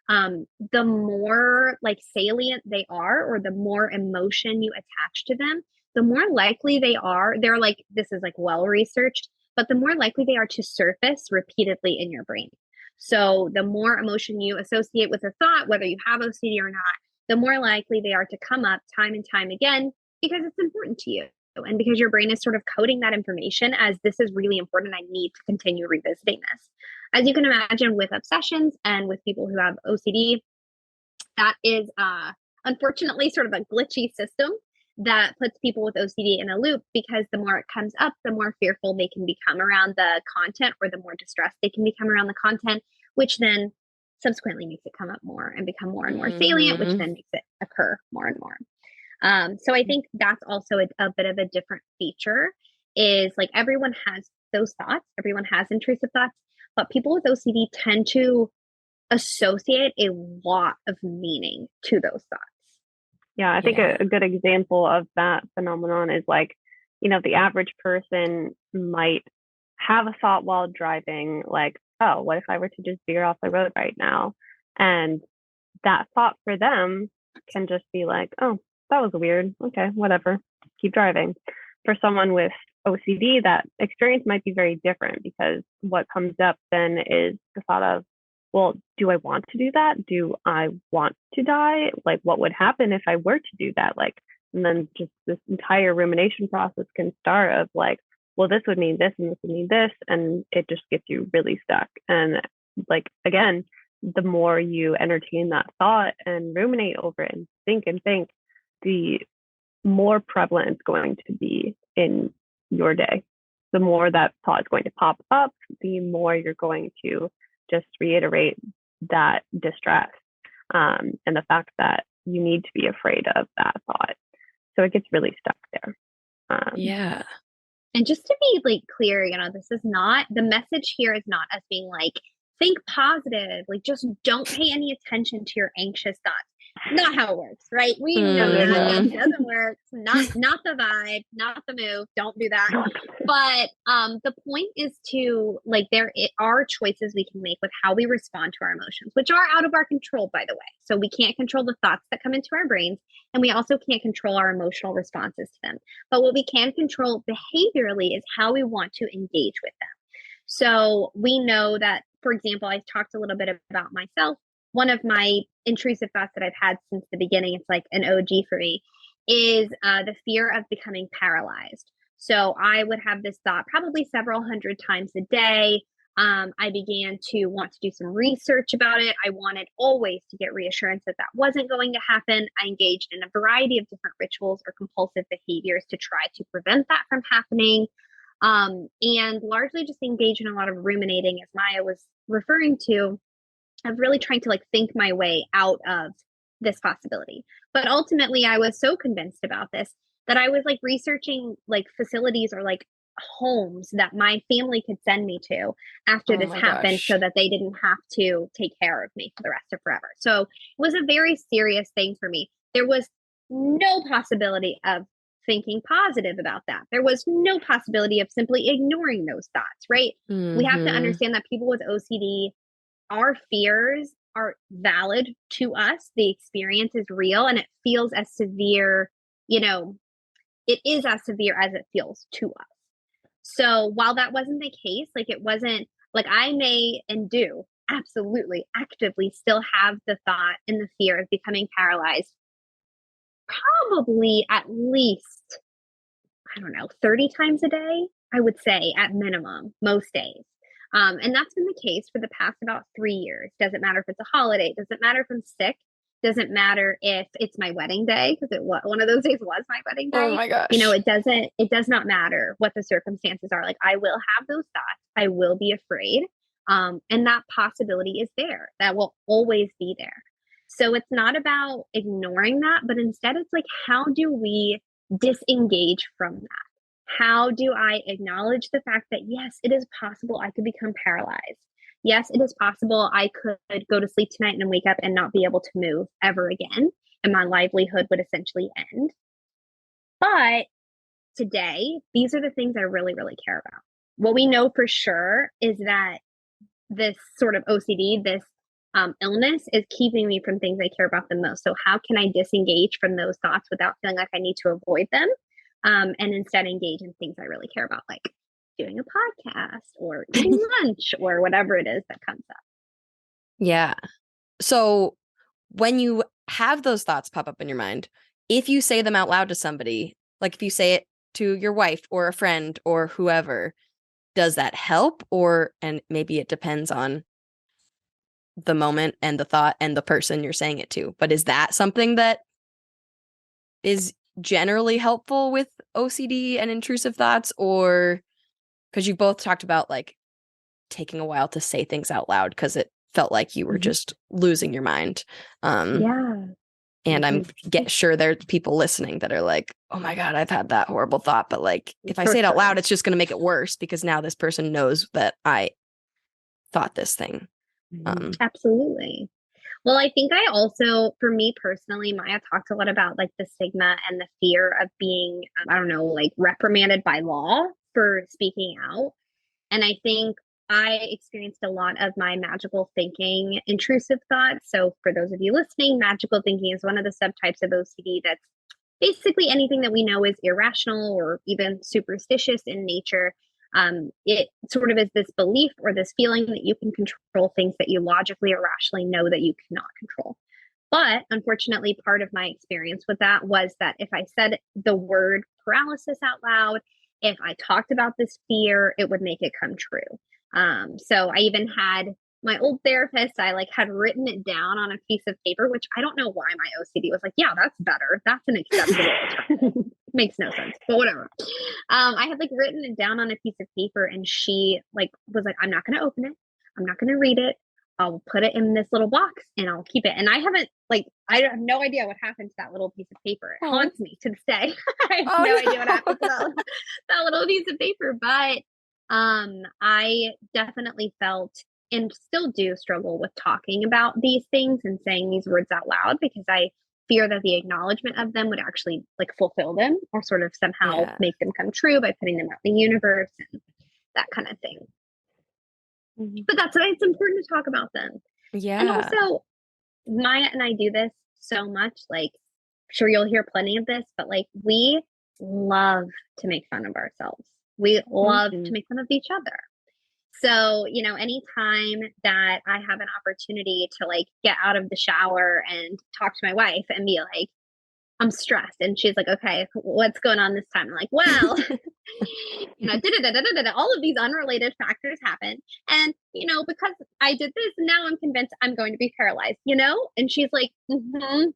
the more like salient they are, or the more emotion you attach to them, the more likely they're like, this is like well researched, but the more likely they are to surface repeatedly in your brain. So the more emotion you associate with a thought, whether you have OCD or not, the more likely they are to come up time and time again because it's important to you. And because your brain is sort of coding that information as this is really important, I need to continue revisiting this. As you can imagine with obsessions and with people who have OCD, that is unfortunately sort of a glitchy system that puts people with OCD in a loop, because the more it comes up, the more fearful they can become around the content, or the more distressed they can become around the content, which then subsequently makes it come up more and become more and more salient, which then makes it occur more and more. So I think that's also a bit of a different feature, is like everyone has those thoughts, everyone has intrusive thoughts, but people with OCD tend to associate a lot of meaning to those thoughts. Yeah, I think a good example of that phenomenon is like, the average person might have a thought while driving, like, oh, what if I were to just veer off the road right now? And that thought for them can just be like, oh, that was weird. Okay, whatever, keep driving. For someone with OCD, that experience might be very different, because what comes up then is the thought of, well, do I want to do that? Do I want to die? Like, what would happen if I were to do that? Like, and then just this entire rumination process can start of like, well, this would mean this and this would mean this. And it just gets you really stuck. And like, again, the more you entertain that thought and ruminate over it and think, the more prevalent it's going to be in your day. The more that thought is going to pop up, the more you're going to just reiterate that distress, and the fact that you need to be afraid of that thought. So it gets really stuck there. Yeah. And just to be like clear, this is not, the message here is not us being like, think positive, like just don't pay any attention to your anxious thoughts. Not how it works, right? We know that doesn't work. Not the vibe, not the move. Don't do that. But the point is to like, there are choices we can make with how we respond to our emotions, which are out of our control, by the way. So we can't control the thoughts that come into our brains, and we also can't control our emotional responses to them. But what we can control behaviorally is how we want to engage with them. So we know that, for example, I talked a little bit about myself. One of my intrusive thoughts that I've had since the beginning, it's like an OG for me, is the fear of becoming paralyzed. So I would have this thought probably several hundred times a day. I began to want to do some research about it. I wanted always to get reassurance that that wasn't going to happen. I engaged in a variety of different rituals or compulsive behaviors to try to prevent that from happening. And largely just engaged in a lot of ruminating, as Maya was referring to, of really trying to like think my way out of this possibility. But ultimately I was so convinced about this that I was like researching like facilities or like homes that my family could send me to after this happened, so that they didn't have to take care of me for the rest of forever. So it was a very serious thing for me. There was no possibility of thinking positive about that. There was no possibility of simply ignoring those thoughts, right? We have to understand that people with OCD, our fears are valid to us. The experience is real, and it feels as severe, it is as severe as it feels to us. So while that wasn't the case, like it wasn't like I may and do absolutely actively still have the thought and the fear of becoming paralyzed, probably at least, 30 times a day, I would say at minimum, most days. And that's been the case for the past about 3 years. Doesn't matter if it's a holiday, doesn't matter if I'm sick. Doesn't matter if it's my wedding day, because one of those days was my wedding day. Oh my gosh. It does not matter what the circumstances are. Like, I will have those thoughts. I will be afraid. And that possibility is there. That will always be there. So it's not about ignoring that, but instead it's like, how do we disengage from that? How do I acknowledge the fact that, yes, it is possible I could become paralyzed. Yes, it is possible I could go to sleep tonight and wake up and not be able to move ever again, and my livelihood would essentially end. But today, these are the things I really, really care about. What we know for sure is that this sort of OCD, this illness, is keeping me from things I care about the most. So how can I disengage from those thoughts without feeling like I need to avoid them, and instead engage in things I really care about, like doing a podcast or eating lunch or whatever it is that comes up. Yeah. So when you have those thoughts pop up in your mind, if you say them out loud to somebody, like if you say it to your wife or a friend or whoever, does that help? And maybe it depends on the moment and the thought and the person you're saying it to. But is that something that is generally helpful with OCD and intrusive thoughts? Or because you both talked about like taking a while to say things out loud because it felt like you were just losing your mind. Yeah. And I'm sure there's people listening that are like, oh my God, I've had that horrible thought. But like, if I say it out loud, it's just going to make it worse because now this person knows that I thought this thing. Absolutely. Well, I think I also, for me personally, Maya talked a lot about like the stigma and the fear of being, I don't know, like reprimanded by law for speaking out. And I think I experienced a lot of my magical thinking, intrusive thoughts. So for those of you listening, magical thinking is one of the subtypes of OCD that's basically anything that we know is irrational or even superstitious in nature. It sort of is this belief or this feeling that you can control things that you logically or rationally know that you cannot control. But unfortunately, part of my experience with that was that if I said the word paralysis out loud, if I talked about this fear, it would make it come true. So I even had my old therapist, I like had written it down on a piece of paper, which I don't know why my OCD was like, yeah, that's better. That's an acceptable alternative. Makes no sense, but whatever. I had like written it down on a piece of paper, and she like was like, I'm not going to open it. I'm not going to read it. I'll put it in this little box and I'll keep it. And I have no idea what happened to that little piece of paper. It haunts me to this day. I have no idea what happened to that little piece of paper. But I definitely felt and still do struggle with talking about these things and saying these words out loud because I fear that the acknowledgement of them would actually like fulfill them or sort of somehow make them come true by putting them out in the universe and that kind of thing. But that's why it's important to talk about them. Yeah. And also, Maya and I do this so much. Like, sure, you'll hear plenty of this, but like, we love to make fun of ourselves. We love to make fun of each other. So, you know, anytime that I have an opportunity to like get out of the shower and talk to my wife and be like, I'm stressed. And she's like, okay, what's going on this time? I'm like, well, you know, all of these unrelated factors happen. And, you know, because I did this, now I'm convinced I'm going to be paralyzed, you know? And she's like,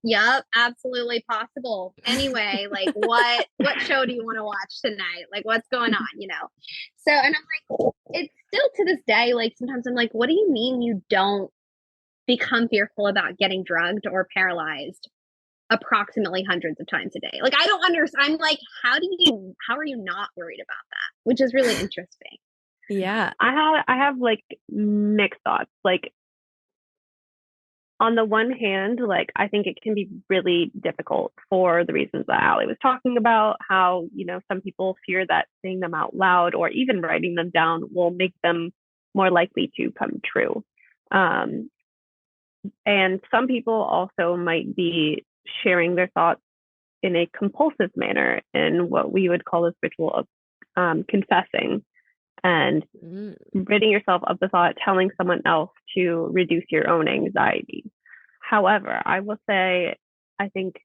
yep, absolutely possible. Anyway, like what show do you want to watch tonight? Like what's going on, you know? So, and I'm like, it's still to this day, like sometimes I'm like, what do you mean you don't become fearful about getting drugged or paralyzed approximately hundreds of times a day? Like, I don't understand. I'm like, how are you not worried about that? Which is really interesting. Yeah. I have like mixed thoughts. Like, on the one hand, like, I think it can be really difficult for the reasons that Allie was talking about, how, you know, some people fear that saying them out loud or even writing them down will make them more likely to come true. And some people also might be sharing their thoughts in a compulsive manner in what we would call this ritual of confessing and ridding yourself of the thought, telling someone else to reduce your own anxiety. However, I will say, I think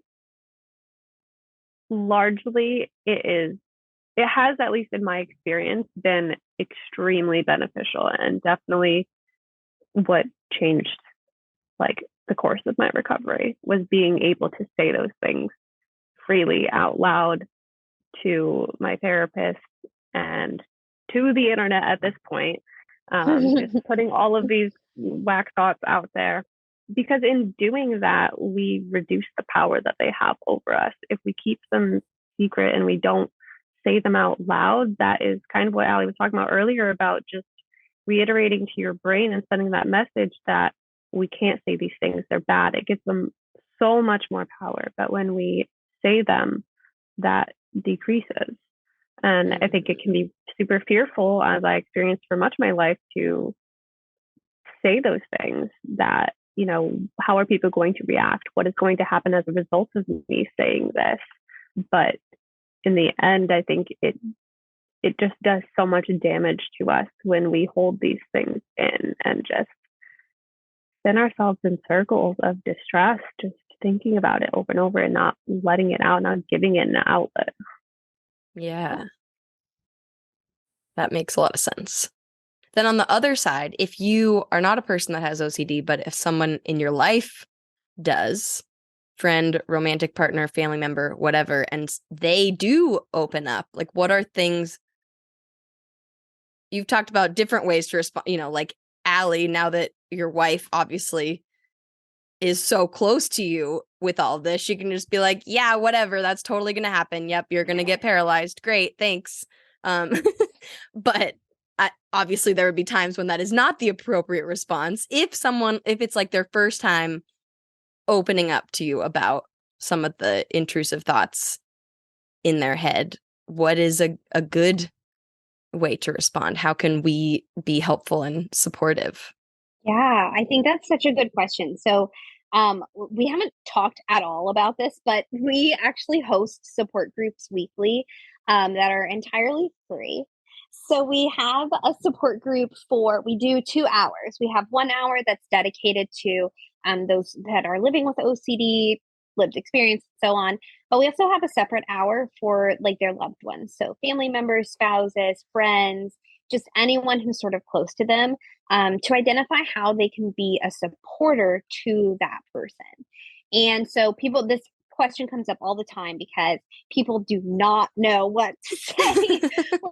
largely it has, at least in my experience, been extremely beneficial and definitely what changed like the course of my recovery, was being able to say those things freely out loud to my therapist and to the internet at this point. Just putting all of these whack thoughts out there, because in doing that, we reduce the power that they have over us. If we keep them secret and we don't say them out loud, that is kind of what Ali was talking about earlier, about just reiterating to your brain and sending that message that we can't say these things, they're bad. It gives them so much more power. But when we say them, that decreases. And I think it can be super fearful, as I experienced for much of my life, to say those things that, you know, how are people going to react? What is going to happen as a result of me saying this? But in the end, I think it just does so much damage to us when we hold these things in and just spin ourselves in circles of distress, just thinking about it over and over and not letting it out, not giving it an outlet. Yeah. That makes a lot of sense. Then on the other side, if you are not a person that has OCD, but if someone in your life does, friend, romantic partner, family member, whatever, and they do open up, like what are things you've talked about, different ways to respond, you know, like Ali, now that your wife obviously is so close to you with all this, she can just be like, yeah, whatever, that's totally going to happen. Yep, you're going to get paralyzed. Great, thanks. But obviously there would be times when that is not the appropriate response. If it's like their first time opening up to you about some of the intrusive thoughts in their head, what is a good way to respond? How can we be helpful and supportive? Yeah, I think that's such a good question. So, we haven't talked at all about this, but we actually host support groups weekly that are entirely free. So we have a support group we do 2 hours. We have 1 hour that's dedicated to those that are living with OCD, lived experience, so on. But we also have a separate hour for like their loved ones. So family members, spouses, friends, just anyone who's sort of close to them, to identify how they can be a supporter to that person. And so this question comes up all the time because people do not know what to say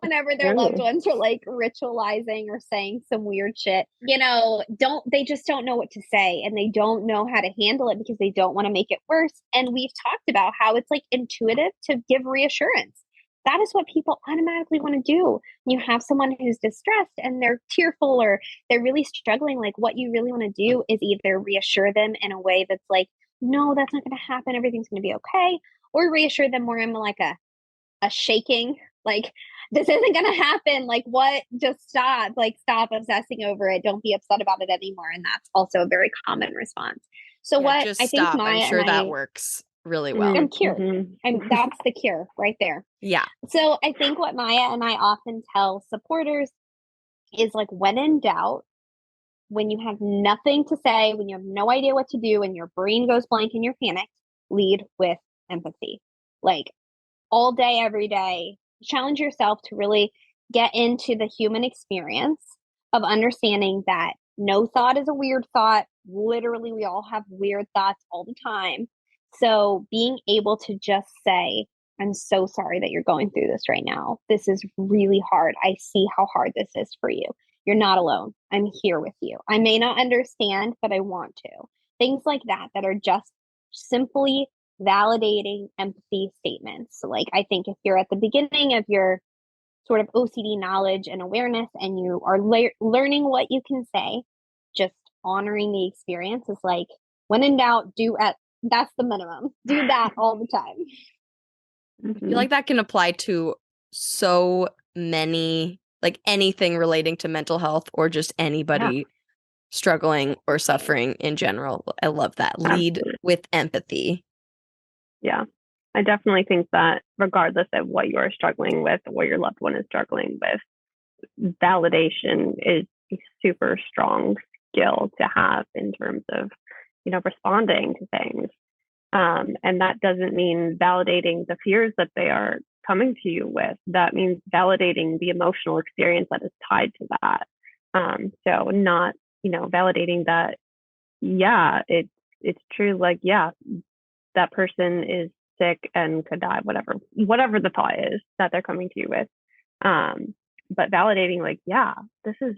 whenever their loved ones are like ritualizing or saying some weird shit. You know, they just don't know what to say, and they don't know how to handle it because they don't want to make it worse. And we've talked about how it's like intuitive to give reassurance. That is what people automatically want to do. You have someone who's distressed and they're tearful or they're really struggling. Like, what you really want to do is either reassure them in a way that's like, no, that's not going to happen, everything's going to be okay, or reassure them more in like a shaking, like, this isn't going to happen, like, what, just stop, like, stop obsessing over it, don't be upset about it anymore. And that's also a very common response. So what just I think stop. Maya I'm sure and that works really well. I'm cured. And that's the cure right there. Yeah. So I think what Maya and I often tell supporters is like, when in doubt, when you have nothing to say, when you have no idea what to do and your brain goes blank and you're panicked, lead with empathy. Like, all day, every day, challenge yourself to really get into the human experience of understanding that no thought is a weird thought. Literally, we all have weird thoughts all the time. So being able to just say, I'm so sorry that you're going through this right now. This is really hard. I see how hard this is for you. You're not alone. I'm here with you. I may not understand, but I want to. Things like that are just simply validating empathy statements. So, like, I think if you're at the beginning of your sort of OCD knowledge and awareness and you are learning what you can say, just honoring the experience is like, when in doubt, that's the minimum. Do that all the time. I feel like that can apply to so many, like anything relating to mental health or just anybody struggling or suffering in general. I love that. Lead with empathy. Yeah. I definitely think that regardless of what you're struggling with or what your loved one is struggling with, validation is a super strong skill to have in terms of, you know, responding to things. And that doesn't mean validating the fears that they are coming to you with. That means validating the emotional experience that is tied to that. So not, you know, validating that yeah, it's true. Like, yeah, that person is sick and could die, whatever the thought is that they're coming to you with. But validating, like, yeah, this is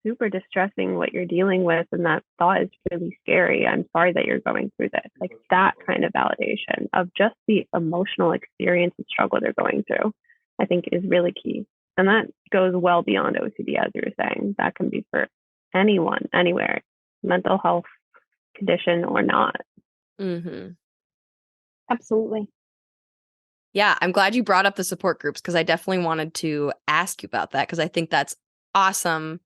super distressing what you're dealing with, and that thought is really scary. I'm sorry that you're going through this. Like, that kind of validation of just the emotional experience and struggle they're going through, I think is really key. And that goes well beyond OCD, as you were saying. That can be for anyone, anywhere, mental health condition or not. Mm-hmm. Absolutely. Yeah, I'm glad you brought up the support groups because I definitely wanted to ask you about that because I think that's awesome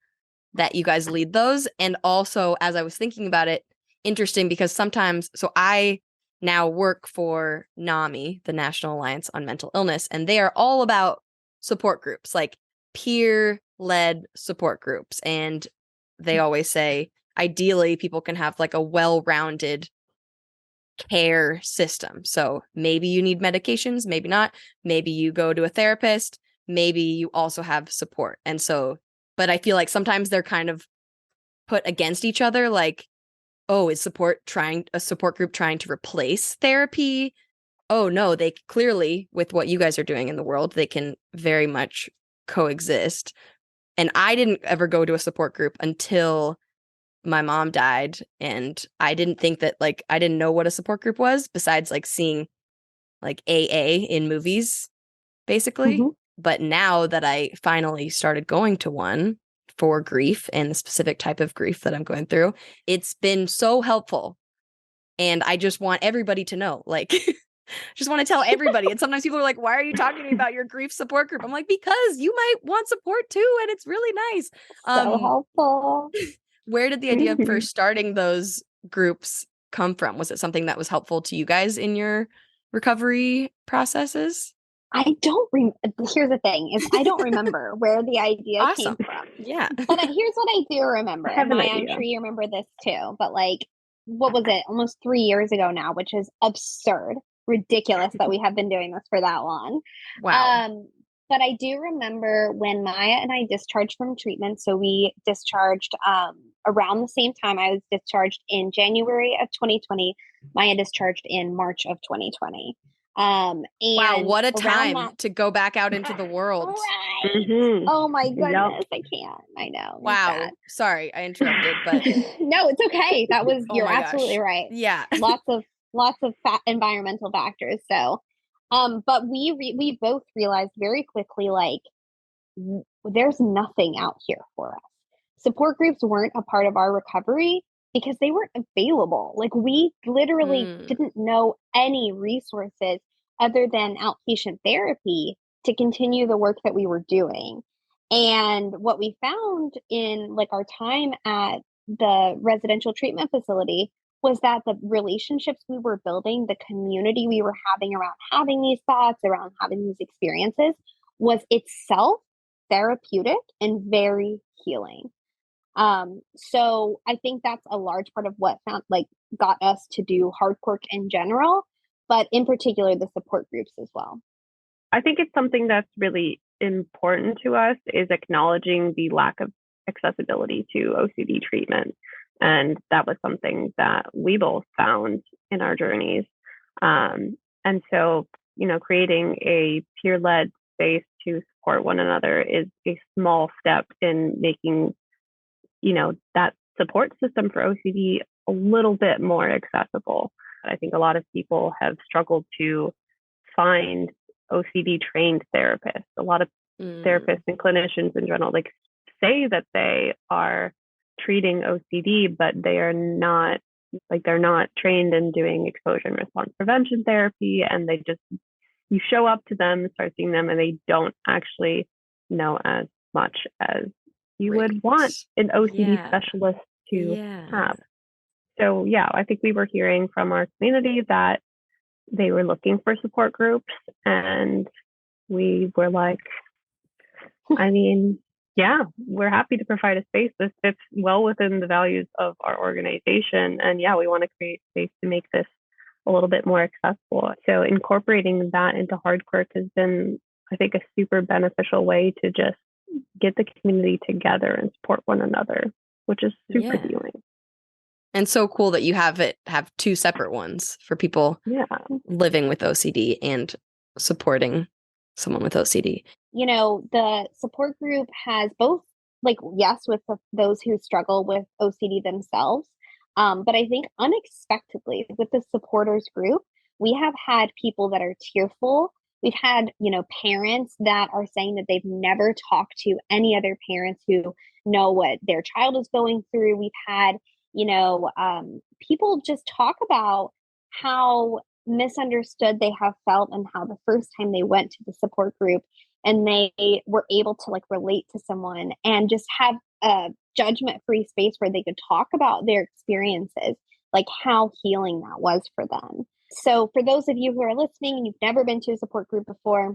that you guys lead those. And also, as I was thinking about it, interesting because sometimes, so I now work for NAMI, the National Alliance on Mental Illness, and they are all about support groups, like peer-led support groups. And they always say, ideally, people can have like a well-rounded care system. So maybe you need medications, maybe not. Maybe you go to a therapist, maybe you also have support. And so, but I feel like sometimes they're kind of put against each other. Like, oh, is a support group trying to replace therapy? Oh, no, they clearly, with what you guys are doing in the world, they can very much coexist. And I didn't ever go to a support group until my mom died, and I didn't think that, like, I didn't know what a support group was besides like seeing like AA in movies, basically. Mm-hmm. But now that I finally started going to one for grief and the specific type of grief that I'm going through, it's been so helpful. And I just want everybody to know, like, just want to tell everybody. And sometimes people are like, why are you talking to me about your grief support group? I'm like, because you might want support too. And it's really nice. So helpful. Where did the idea for starting those groups come from? Was it something that was helpful to you guys in your recovery processes? I don't here's the thing is I don't remember where the idea Awesome. came from. Yeah. But here's what I do remember. I have And an Maya, I'm idea. sure you remember this too. But like, what was it? Almost 3 years ago now, which is absurd, ridiculous that we have been doing this for that long. Wow. But I do remember when Maya and I discharged from treatment. So we discharged around the same time. I was discharged in January of 2020. Maya discharged in March of 2020. Wow, And what a around time to go back out into the world. right. Mm-hmm. Oh my goodness, Yep. I can't. I know. Wow. Sorry, I interrupted, but No, it's okay. That was oh you're my absolutely gosh. right. Yeah. Lots of environmental factors. So, but we both realized very quickly like there's nothing out here for us. Support groups weren't a part of our recovery because they weren't available. Like we literally didn't know any resources other than outpatient therapy to continue the work that we were doing. And what we found in like our time at the residential treatment facility was that the relationships we were building, the community we were having around having these thoughts, around having these experiences was itself therapeutic and very healing. So I think that's a large part of what got us to do Hard Quirk in general, but in particular the support groups as well. I think it's something that's really important to us is acknowledging the lack of accessibility to OCD treatment. And that was something that we both found in our journeys. And so, creating a peer-led space to support one another is a small step in making, that support system for OCD a little bit more accessible. I think a lot of people have struggled to find OCD trained therapists. A lot of therapists and clinicians in general say that they are treating OCD, but they're not trained in doing exposure and response prevention therapy. And you show up to them, start seeing them, and they don't actually know as much as you would want an OCD specialist to have. So yeah, I think we were hearing from our community that they were looking for support groups, and we were like, I mean, yeah, we're happy to provide a space. This fits well within the values of our organization. And yeah, we want to create space to make this a little bit more accessible. So incorporating that into Hard Quirk has been, I think, a super beneficial way to just get the community together and support one another, which is super healing. And so cool that you have two separate ones for people Yeah. living with OCD and supporting someone with OCD. The support group has both, like, yes, with those who struggle with OCD themselves. But I think unexpectedly with the supporters group, we have had people that are tearful. We've had, parents that are saying that they've never talked to any other parents who know what their child is going through. We've had, people just talk about how misunderstood they have felt and how the first time they went to the support group and they were able to like relate to someone and just have a judgment free space where they could talk about their experiences, like how healing that was for them. So for those of you who are listening and you've never been to a support group before,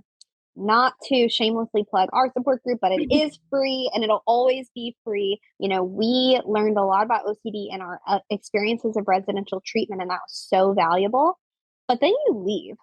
not to shamelessly plug our support group, but it is free and it'll always be free. We learned a lot about OCD in our experiences of residential treatment, and that was so valuable. But then you leave,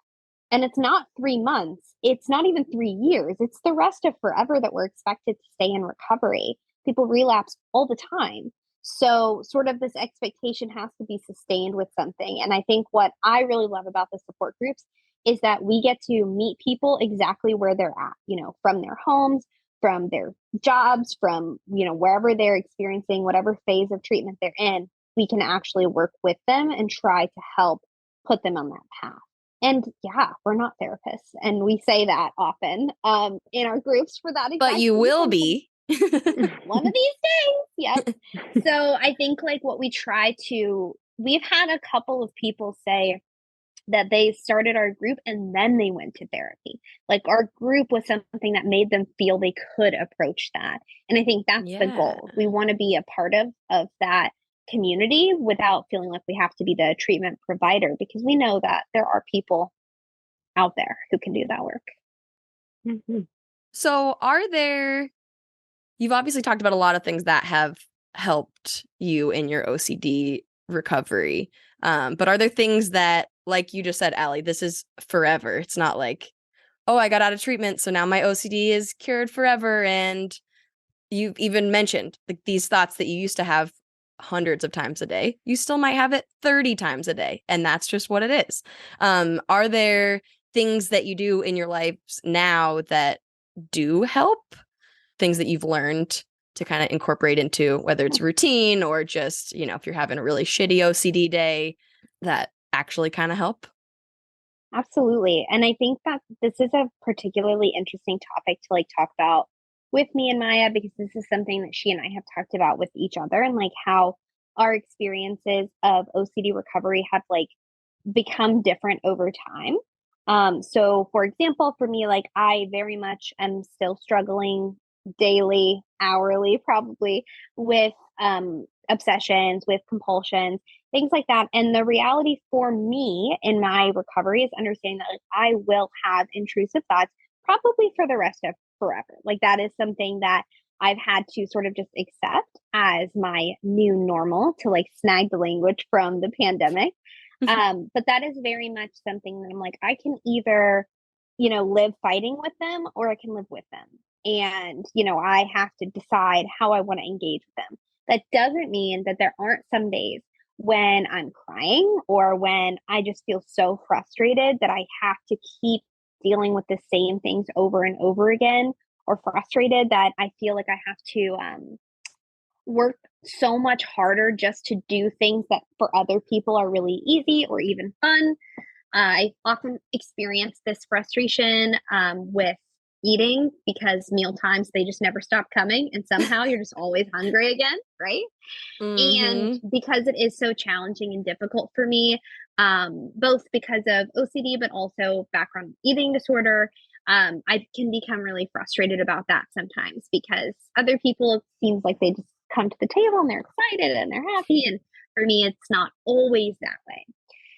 and it's not 3 months. It's not even 3 years. It's the rest of forever that we're expected to stay in recovery. People relapse all the time. So sort of this expectation has to be sustained with something. And I think what I really love about the support groups is that we get to meet people exactly where they're at, from their homes, from their jobs, from, wherever they're experiencing whatever phase of treatment they're in. We can actually work with them and try to help put them on that path. And yeah, we're not therapists, and we say that often in our groups for that. But you will be. One of these days. Yep. So I think like what we've had a couple of people say that they started our group and then they went to therapy. Like our group was something that made them feel they could approach that. And I think that's the goal. We want to be a part of that community without feeling like we have to be the treatment provider, because we know that there are people out there who can do that work. Mm-hmm. So you've obviously talked about a lot of things that have helped you in your OCD recovery. But are there things that, like you just said, Allie, this is forever. It's not like, oh, I got out of treatment, so now my OCD is cured forever. And you've even mentioned like these thoughts that you used to have hundreds of times a day. You still might have it 30 times a day, and that's just what it is. Are there things that you do in your lives now that do help? Things that you've learned to kind of incorporate into, whether it's routine or just, if you're having a really shitty OCD day, that actually kind of help? Absolutely. And I think that this is a particularly interesting topic to like talk about with me and Maya, because this is something that she and I have talked about with each other, and like how our experiences of OCD recovery have like become different over time. So for example, for me, like I very much am still struggling daily, hourly, probably with obsessions, with compulsions, things like that. And the reality for me in my recovery is understanding that like, I will have intrusive thoughts probably for the rest of forever. Like that is something that I've had to sort of just accept as my new normal, to like snag the language from the pandemic. But that is very much something that I'm like, I can either, live fighting with them, or I can live with them. And, I have to decide how I want to engage with them. That doesn't mean that there aren't some days when I'm crying or when I just feel so frustrated that I have to keep dealing with the same things over and over again, or frustrated that I feel like I have to work so much harder just to do things that for other people are really easy or even fun. I often experience this frustration with eating, because meal times, they just never stop coming. And somehow you're just always hungry again, right? Mm-hmm. And because it is so challenging and difficult for me, both because of OCD, but also background eating disorder, I can become really frustrated about that sometimes, because other people, it seems like they just come to the table and they're excited and they're happy. And for me, it's not always that way.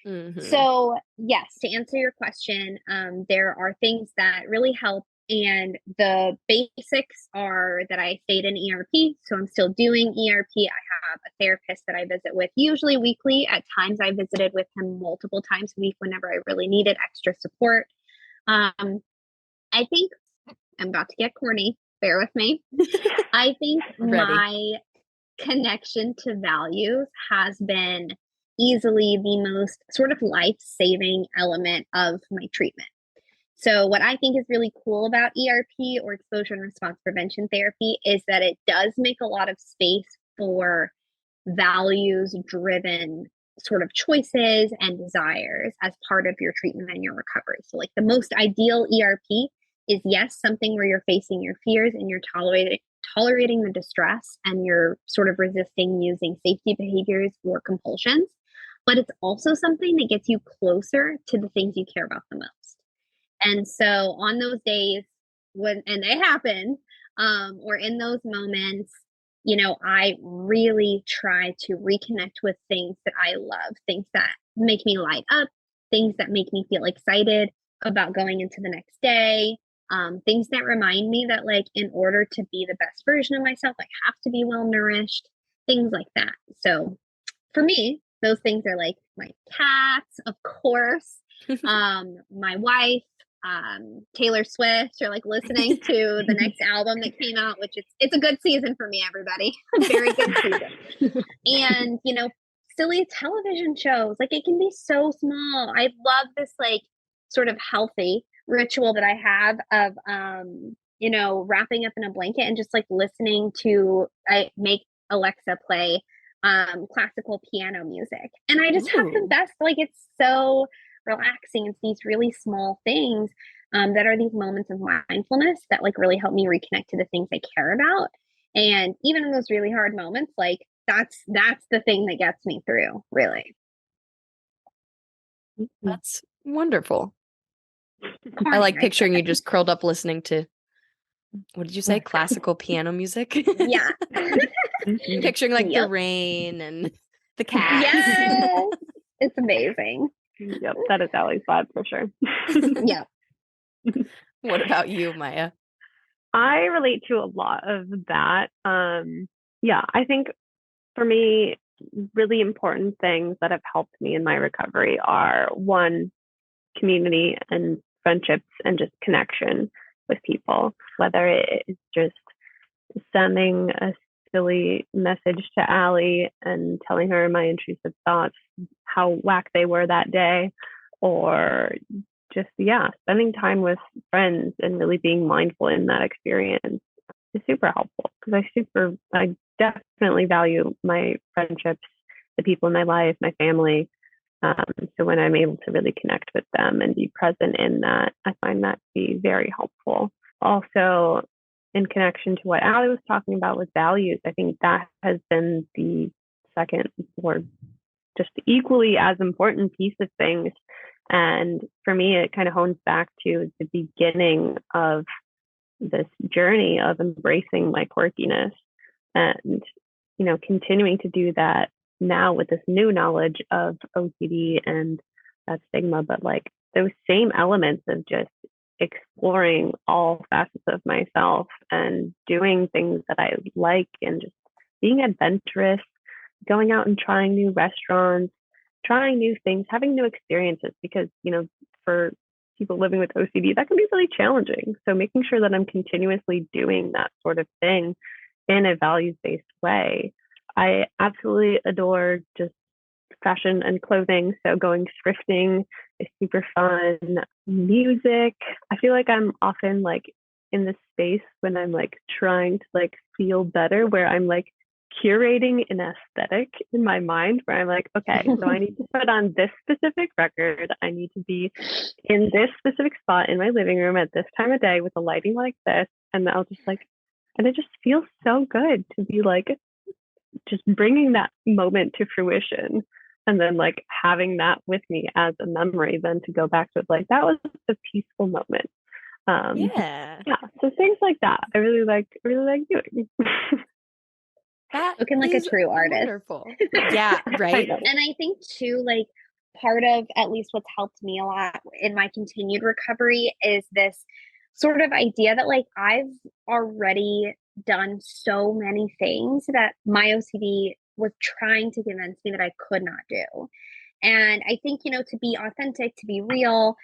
Mm-hmm. So yes, to answer your question, there are things that really help. And the basics are that I stayed in ERP. So I'm still doing ERP. I have a therapist that I visit with, usually weekly. At times I visited with him multiple times a week whenever I really needed extra support. I think I'm about to get corny. Bear with me. I think Ready. my connection to values has been easily the most sort of life-saving element of my treatment. So what I think is really cool about ERP, or exposure and response prevention therapy, is that it does make a lot of space for values driven sort of choices and desires as part of your treatment and your recovery. So like the most ideal ERP is, yes, something where you're facing your fears and you're tolerating the distress and you're sort of resisting using safety behaviors or compulsions, but it's also something that gets you closer to the things you care about the most. And so on those days and they happen, or in those moments, I really try to reconnect with things that I love, things that make me light up, things that make me feel excited about going into the next day, things that remind me that, like, in order to be the best version of myself, I have to be well nourished, things like that. So for me, those things are like my cats, of course, my wife, Taylor Swift, or like listening to the next album that came out, which it's a good season for me, everybody. Very good season. And, silly television shows, like, it can be so small. I love this, like, sort of healthy ritual that I have of, wrapping up in a blanket and just like listening to, I make Alexa play classical piano music. And I just have the best, like, it's so relaxing. It's these really small things that are these moments of mindfulness that like really help me reconnect to the things I care about. And even in those really hard moments, like that's the thing that gets me through, really. That's wonderful. Corny, I like I picturing say. you just curled up listening to, what did you say? Classical piano music? Yeah. Picturing like the Yep. rain and the cat. Yes. It's amazing. Yep, that is Allie's vibe for sure. Yeah. What about you, Maia? I relate to a lot of that. I think for me, really important things that have helped me in my recovery are, one, community and friendships and just connection with people, whether it's just sending a silly message to Allie and telling her my intrusive thoughts, how whack they were that day, or just, spending time with friends and really being mindful in that experience is super helpful, because I definitely value my friendships, the people in my life, my family. So when I'm able to really connect with them and be present in that, I find that to be very helpful. Also, in connection to what Allie was talking about with values, I think that has been the second, or just equally as important piece of things. And for me, it kind of hones back to the beginning of this journey of embracing my quirkiness and, continuing to do that now with this new knowledge of OCD and that stigma, but like those same elements of just exploring all facets of myself and doing things that I like and just being adventurous, going out and trying new restaurants, trying new things, having new experiences, because, for people living with OCD, that can be really challenging. So making sure that I'm continuously doing that sort of thing in a values-based way. I absolutely adore just fashion and clothing. So going thrifting is super fun. Music, I feel like I'm often like in this space when I'm like trying to like feel better, where I'm like curating an aesthetic in my mind, where I'm like, okay, so I need to put on this specific record. I need to be in this specific spot in my living room at this time of day with the lighting like this. And I'll just like, and it just feels so good to be like, just bringing that moment to fruition, and then like having that with me as a memory, then to go back to it, like that was a peaceful moment. So things like that I really like doing. That Looking like a is true artist. Wonderful. Yeah, right. And I think too, like, part of at least what's helped me a lot in my continued recovery is this sort of idea that like I've already done so many things that my OCD was trying to convince me that I could not do. And I think, to be authentic, to be real,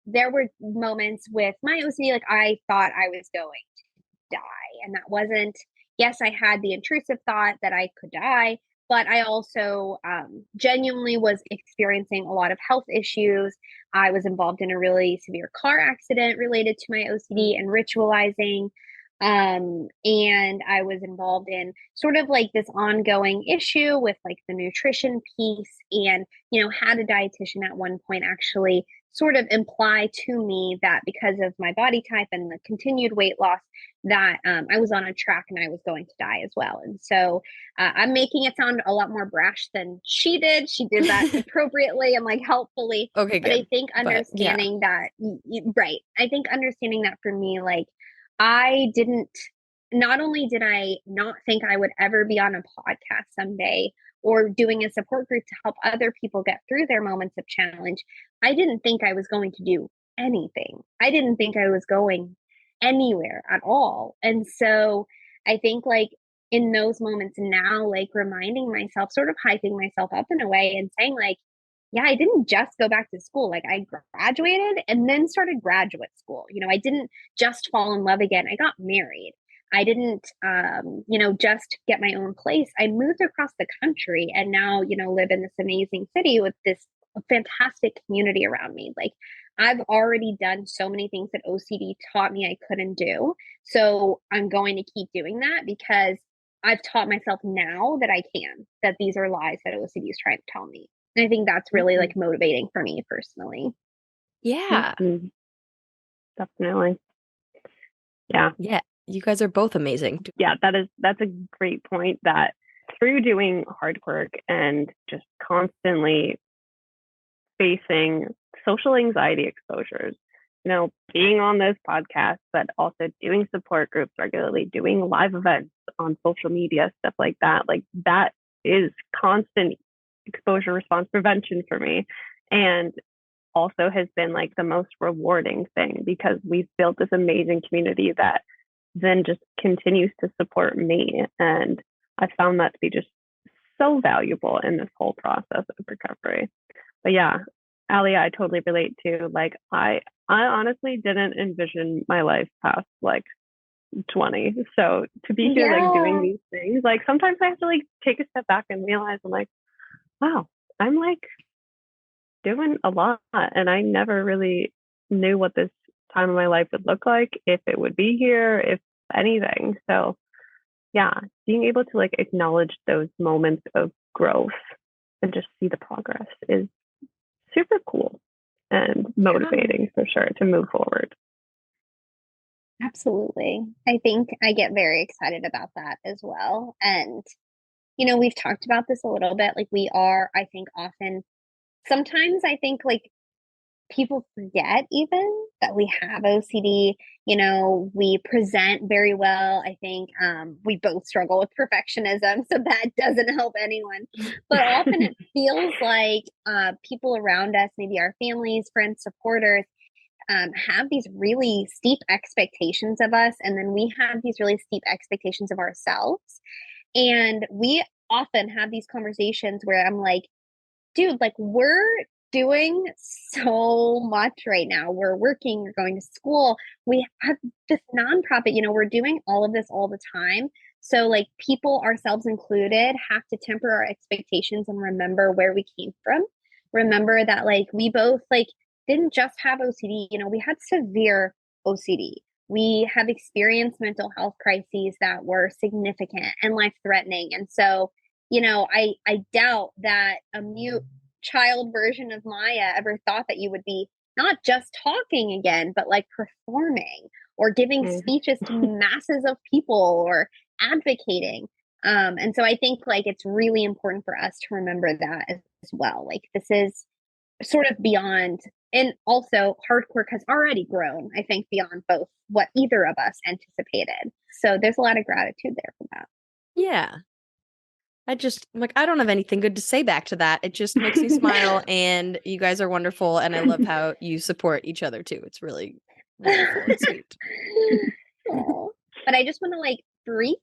there were moments with my OCD, like I thought I was going to die. And that wasn't, yes, I had the intrusive thought that I could die, but I also genuinely was experiencing a lot of health issues. I was involved in a really severe car accident related to my OCD and ritualizing. And I was involved in sort of like this ongoing issue with like the nutrition piece, and, had a dietitian at one point actually sort of imply to me that because of my body type and the continued weight loss, that I was on a track and I was going to die as well. And so I'm making it sound a lot more brash than she did. She did that appropriately and like helpfully. Okay, but good. I think understanding that, right. I think understanding that for me, like, I didn't, not only did I not think I would ever be on a podcast someday or doing a support group to help other people get through their moments of challenge, I didn't think I was going to do anything. I didn't think I was going anywhere at all. And so I think, like, in those moments now, like, reminding myself, sort of hyping myself up in a way and saying, like, yeah, I didn't just go back to school. Like, I graduated and then started graduate school. I didn't just fall in love again. I got married. I didn't, just get my own place. I moved across the country and now, live in this amazing city with this fantastic community around me. Like, I've already done so many things that OCD taught me I couldn't do. So I'm going to keep doing that because I've taught myself now that I can, that these are lies that OCD is trying to tell me. And I think that's really like motivating for me personally. Yeah. Definitely. Yeah. Yeah. You guys are both amazing. Yeah, that's a great point, that through doing Hard Quirk and just constantly facing social anxiety exposures, being on this podcast, but also doing support groups regularly, doing live events on social media, stuff like that. Like, that is constant exposure response prevention for me. And also has been like the most rewarding thing, because we've built this amazing community that then just continues to support me. And I found that to be just so valuable in this whole process of recovery. But yeah, Allie, I totally relate to, like, I honestly didn't envision my life past like 20. So to be here, like, doing these things, like, sometimes I have to like take a step back and realize I'm like, wow, I'm like doing a lot. And I never really knew what this time of my life would look like, if it would be here, if anything. So yeah, being able to like acknowledge those moments of growth and just see the progress is super cool and motivating for sure to move forward. Absolutely. I think I get very excited about that as well. And, we've talked about this a little bit. Like, we are, I think, often, sometimes I think like people forget even that we have OCD. We present very well. I think we both struggle with perfectionism, so that doesn't help anyone. But often it feels like people around us, maybe our families, friends, supporters, have these really steep expectations of us. And then we have these really steep expectations of ourselves. And we often have these conversations where I'm like, dude, like, we're doing so much right now. We're working, we're going to school. We have this nonprofit, we're doing all of this all the time. So, like, people, ourselves included, have to temper our expectations and remember where we came from. Remember that, like, we both, like, didn't just have OCD, we had severe OCD. We have experienced mental health crises that were significant and life threatening. And so, I doubt that a mute child version of Maya ever thought that you would be not just talking again, but like performing or giving speeches to masses of people or advocating. And so I think, like, it's really important for us to remember that as well. Like, this is sort of beyond, and also Hard Quirk has already grown, I think, beyond both what either of us anticipated. So there's a lot of gratitude there for that. Yeah. I'm like, I don't have anything good to say back to that. It just makes me smile, and you guys are wonderful, and I love how you support each other too. It's really wonderful and sweet. But I just want to, like, briefly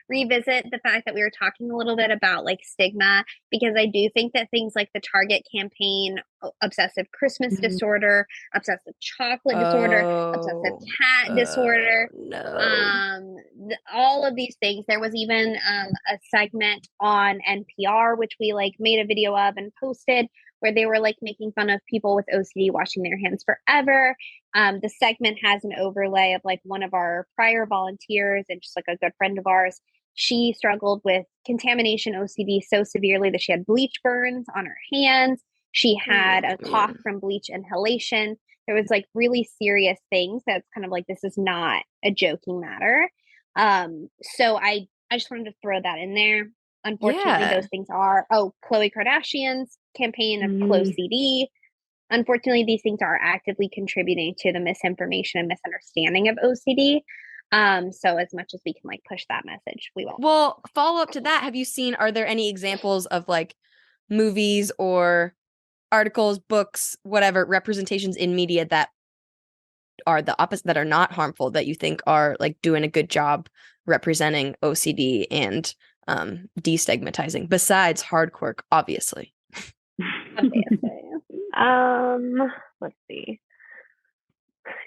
revisit the fact that we were talking a little bit about like stigma, because I do think that things like the Target campaign, obsessive Christmas Mhm. disorder, obsessive chocolate disorder, obsessive Oh, cat disorder, no. all of these things. There was even a segment on NPR, which we like made a video of and posted, where they were like making fun of people with OCD washing their hands forever. The segment has an overlay of like one of our prior volunteers and just like a good friend of ours. She struggled with contamination OCD so severely that she had bleach burns on her hands. She had a cough Man. from bleach inhalation. There was like really serious things that's kind of like, this is not a joking matter. So I just wanted to throw that in there. Unfortunately, Yeah. those things are, Khloe Kardashian's campaign of Mm. CloCD. Unfortunately, these things are actively contributing to the misinformation and misunderstanding of OCD. So as much as we can like push that message, we will. Well, follow up to that, are there any examples of like movies or articles, books, whatever, representations in media that are the opposite, that are not harmful, that you think are like doing a good job representing OCD and destigmatizing, besides Hard Quirk, obviously? Obviously. Let's see.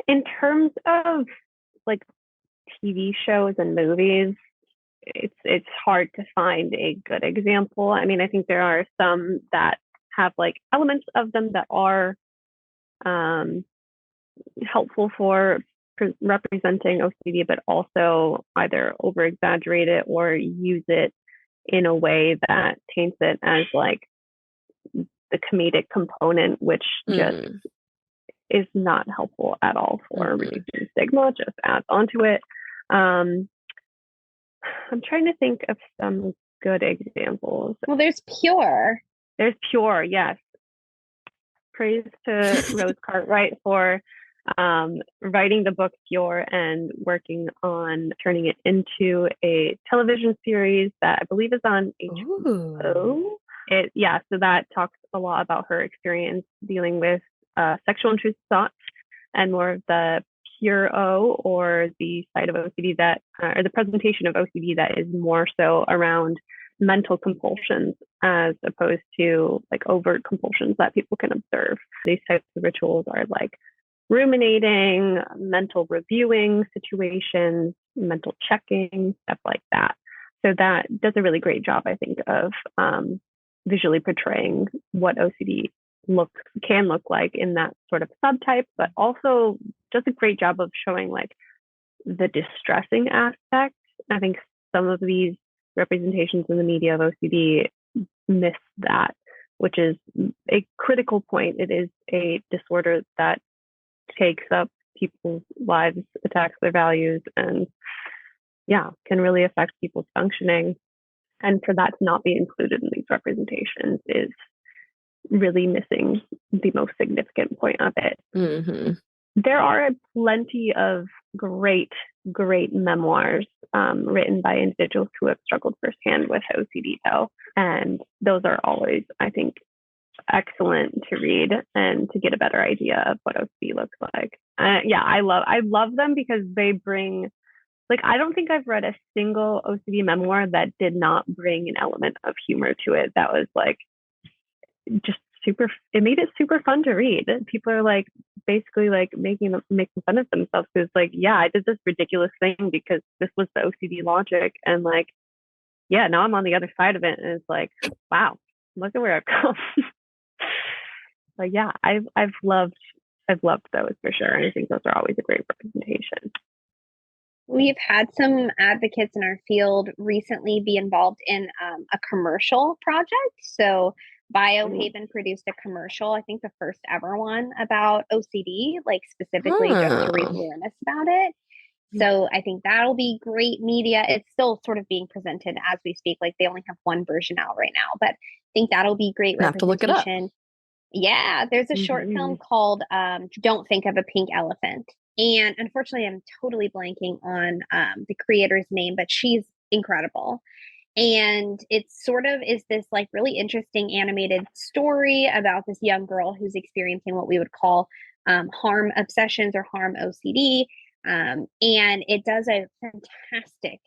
In terms of like TV shows and movies, it's hard to find a good example. I mean, I think there are some that have like elements of them that are helpful for representing OCD, but also either over exaggerate it or use it in a way that taints it as like the comedic component, which just Mm, is not helpful at all for mm-mm. reducing stigma, just adds onto it. Um, I'm trying to think of some good examples. Well, there's Pure. There's Pure, yes. Praise to Rose Cartwright for writing the book Pure and working on turning it into a television series that I believe is on HBO. Ooh. So that talks a lot about her experience dealing with sexual intrusive thoughts and more of the pure O, or the side of OCD that, or the presentation of OCD that is more so around mental compulsions as opposed to like overt compulsions that people can observe. These types of rituals are like ruminating, mental reviewing situations, mental checking, stuff like that. So that does a really great job, I think, of visually portraying what OCD can look like in that sort of subtype, but also does a great job of showing like the distressing aspect. I think some of these representations in the media of OCD miss that, which is a critical point. It is a disorder that takes up people's lives, attacks their values, and can really affect people's functioning. And for that to not be included in these representations is really missing the most significant point of it. Mm-hmm. There are plenty of great memoirs written by individuals who have struggled firsthand with OCD, though. And those are always, I think, excellent to read and to get a better idea of what OCD looks like. I love them because they bring, like, I don't think I've read a single OCD memoir that did not bring an element of humor to it. That was like just it made it super fun to read. People are like basically like making fun of themselves because like, yeah, I did this ridiculous thing because this was the OCD logic, and like, yeah, now I'm on the other side of it, and it's like, wow, look at where I've come. But yeah, I've loved those for sure, and I think those are always a great representation. We've had some advocates in our field recently be involved in a commercial project. So Biohaven produced a commercial, I think the first ever one, about OCD, like specifically just to raise awareness about it. So I think that'll be great media. It's still sort of being presented as we speak. Like they only have one version out right now, but I think that'll be great I have to look it up. representation. Yeah, there's a short film called Don't Think of a Pink Elephant. And unfortunately, I'm totally blanking on the creator's name, but she's incredible. And it sort of is this like really interesting animated story about this young girl who's experiencing what we would call harm obsessions or harm OCD. And it does a fantastic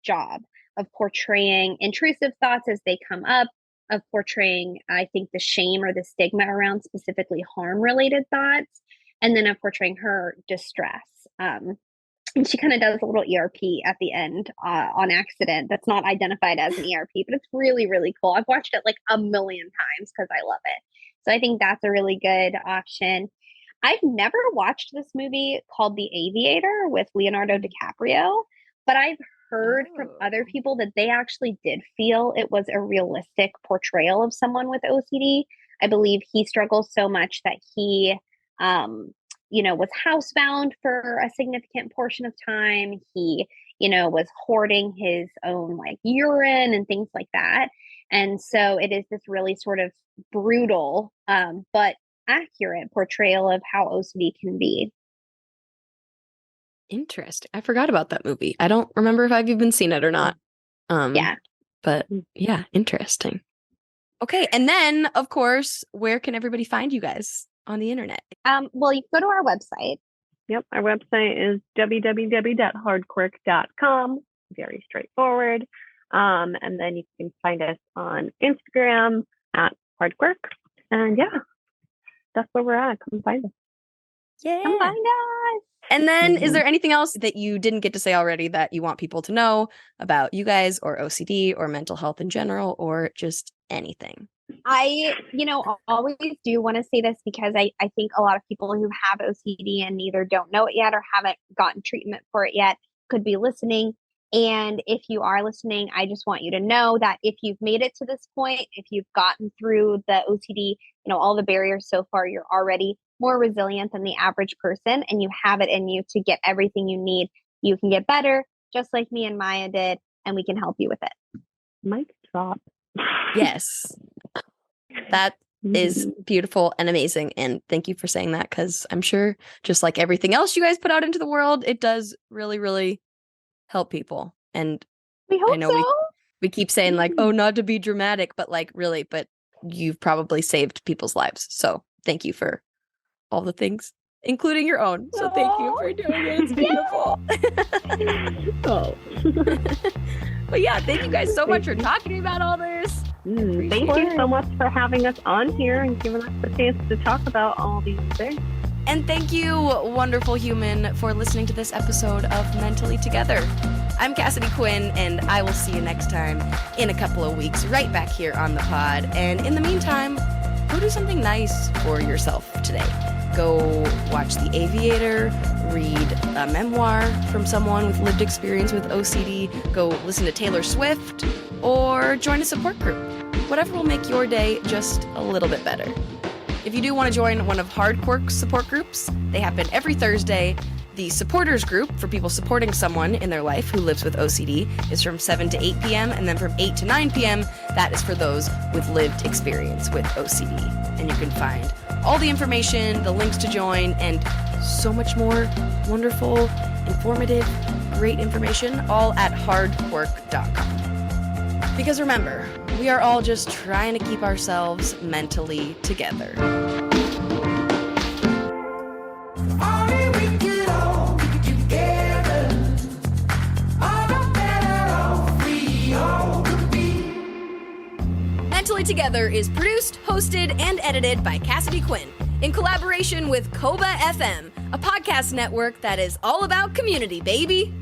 job portraying intrusive thoughts as they come up, of portraying, I think, the shame or the stigma around specifically harm-related thoughts, and then of portraying her distress. And she kind of does a little ERP at the end on accident. That's not identified as an ERP, but it's really, really cool. I've watched it like a million times because I love it. So I think that's a really good option. I've never watched this movie called The Aviator with Leonardo DiCaprio, but I've heard from other people that they actually did feel it was a realistic portrayal of someone with OCD. I believe he struggles so much that he, was housebound for a significant portion of time. He, was hoarding his own like urine and things like that. And so it is this really sort of brutal, but accurate portrayal of how OCD can be. Interesting. I forgot about that movie. I don't remember if I've even seen it or not. Yeah. But yeah, interesting. Okay. And then, of course, where can everybody find you guys on the internet? Well, you can go to our website. Yep. Our website is www.hardquirk.com. Very straightforward. And then you can find us on Instagram at Hard Quirk. And yeah, that's where we're at. Come find us. Yeah. Come find us. And then is there anything else that you didn't get to say already that you want people to know about you guys or OCD or mental health in general or just anything? I, always do want to say this because I think a lot of people who have OCD and either don't know it yet or haven't gotten treatment for it yet could be listening. And if you are listening, I just want you to know that if you've made it to this point, if you've gotten through the OCD, all the barriers so far, you're already more resilient than the average person and you have it in you to get everything you need. You can get better, just like me and Maya did, and we can help you with it. Mic drop. Yes. That is beautiful and amazing. And thank you for saying that, because I'm sure just like everything else you guys put out into the world, it does really, really help people. And we hope I know so. we keep saying like, oh, not to be dramatic, but like really, but you've probably saved people's lives. So thank you for all the things, including your own. So thank you for doing it. It's beautiful. But yeah, thank you guys so much for talking to me about all this. Thank you so much for having us on here and giving us the chance to talk about all these things. And thank you, wonderful human, for listening to this episode of Mentally Together. I'm Cassidy Quinn, and I will see you next time in a couple of weeks, right back here on the pod. And in the meantime, go do something nice for yourself today. Go watch The Aviator, read a memoir from someone with lived experience with OCD, go listen to Taylor Swift, or join a support group. Whatever will make your day just a little bit better. If you do want to join one of Hard Quirk's support groups, they happen every Thursday. The supporters group, for people supporting someone in their life who lives with OCD, is from 7 to 8 p.m. And then from 8 to 9 p.m., that is for those with lived experience with OCD. And you can find all the information, the links to join, and so much more wonderful, informative, great information, all at hardquirk.com. Because remember, we are all just trying to keep ourselves mentally together. Mentally Together is produced, hosted, and edited by Cassidy Quinn in collaboration with Koba FM, a podcast network that is all about community, baby.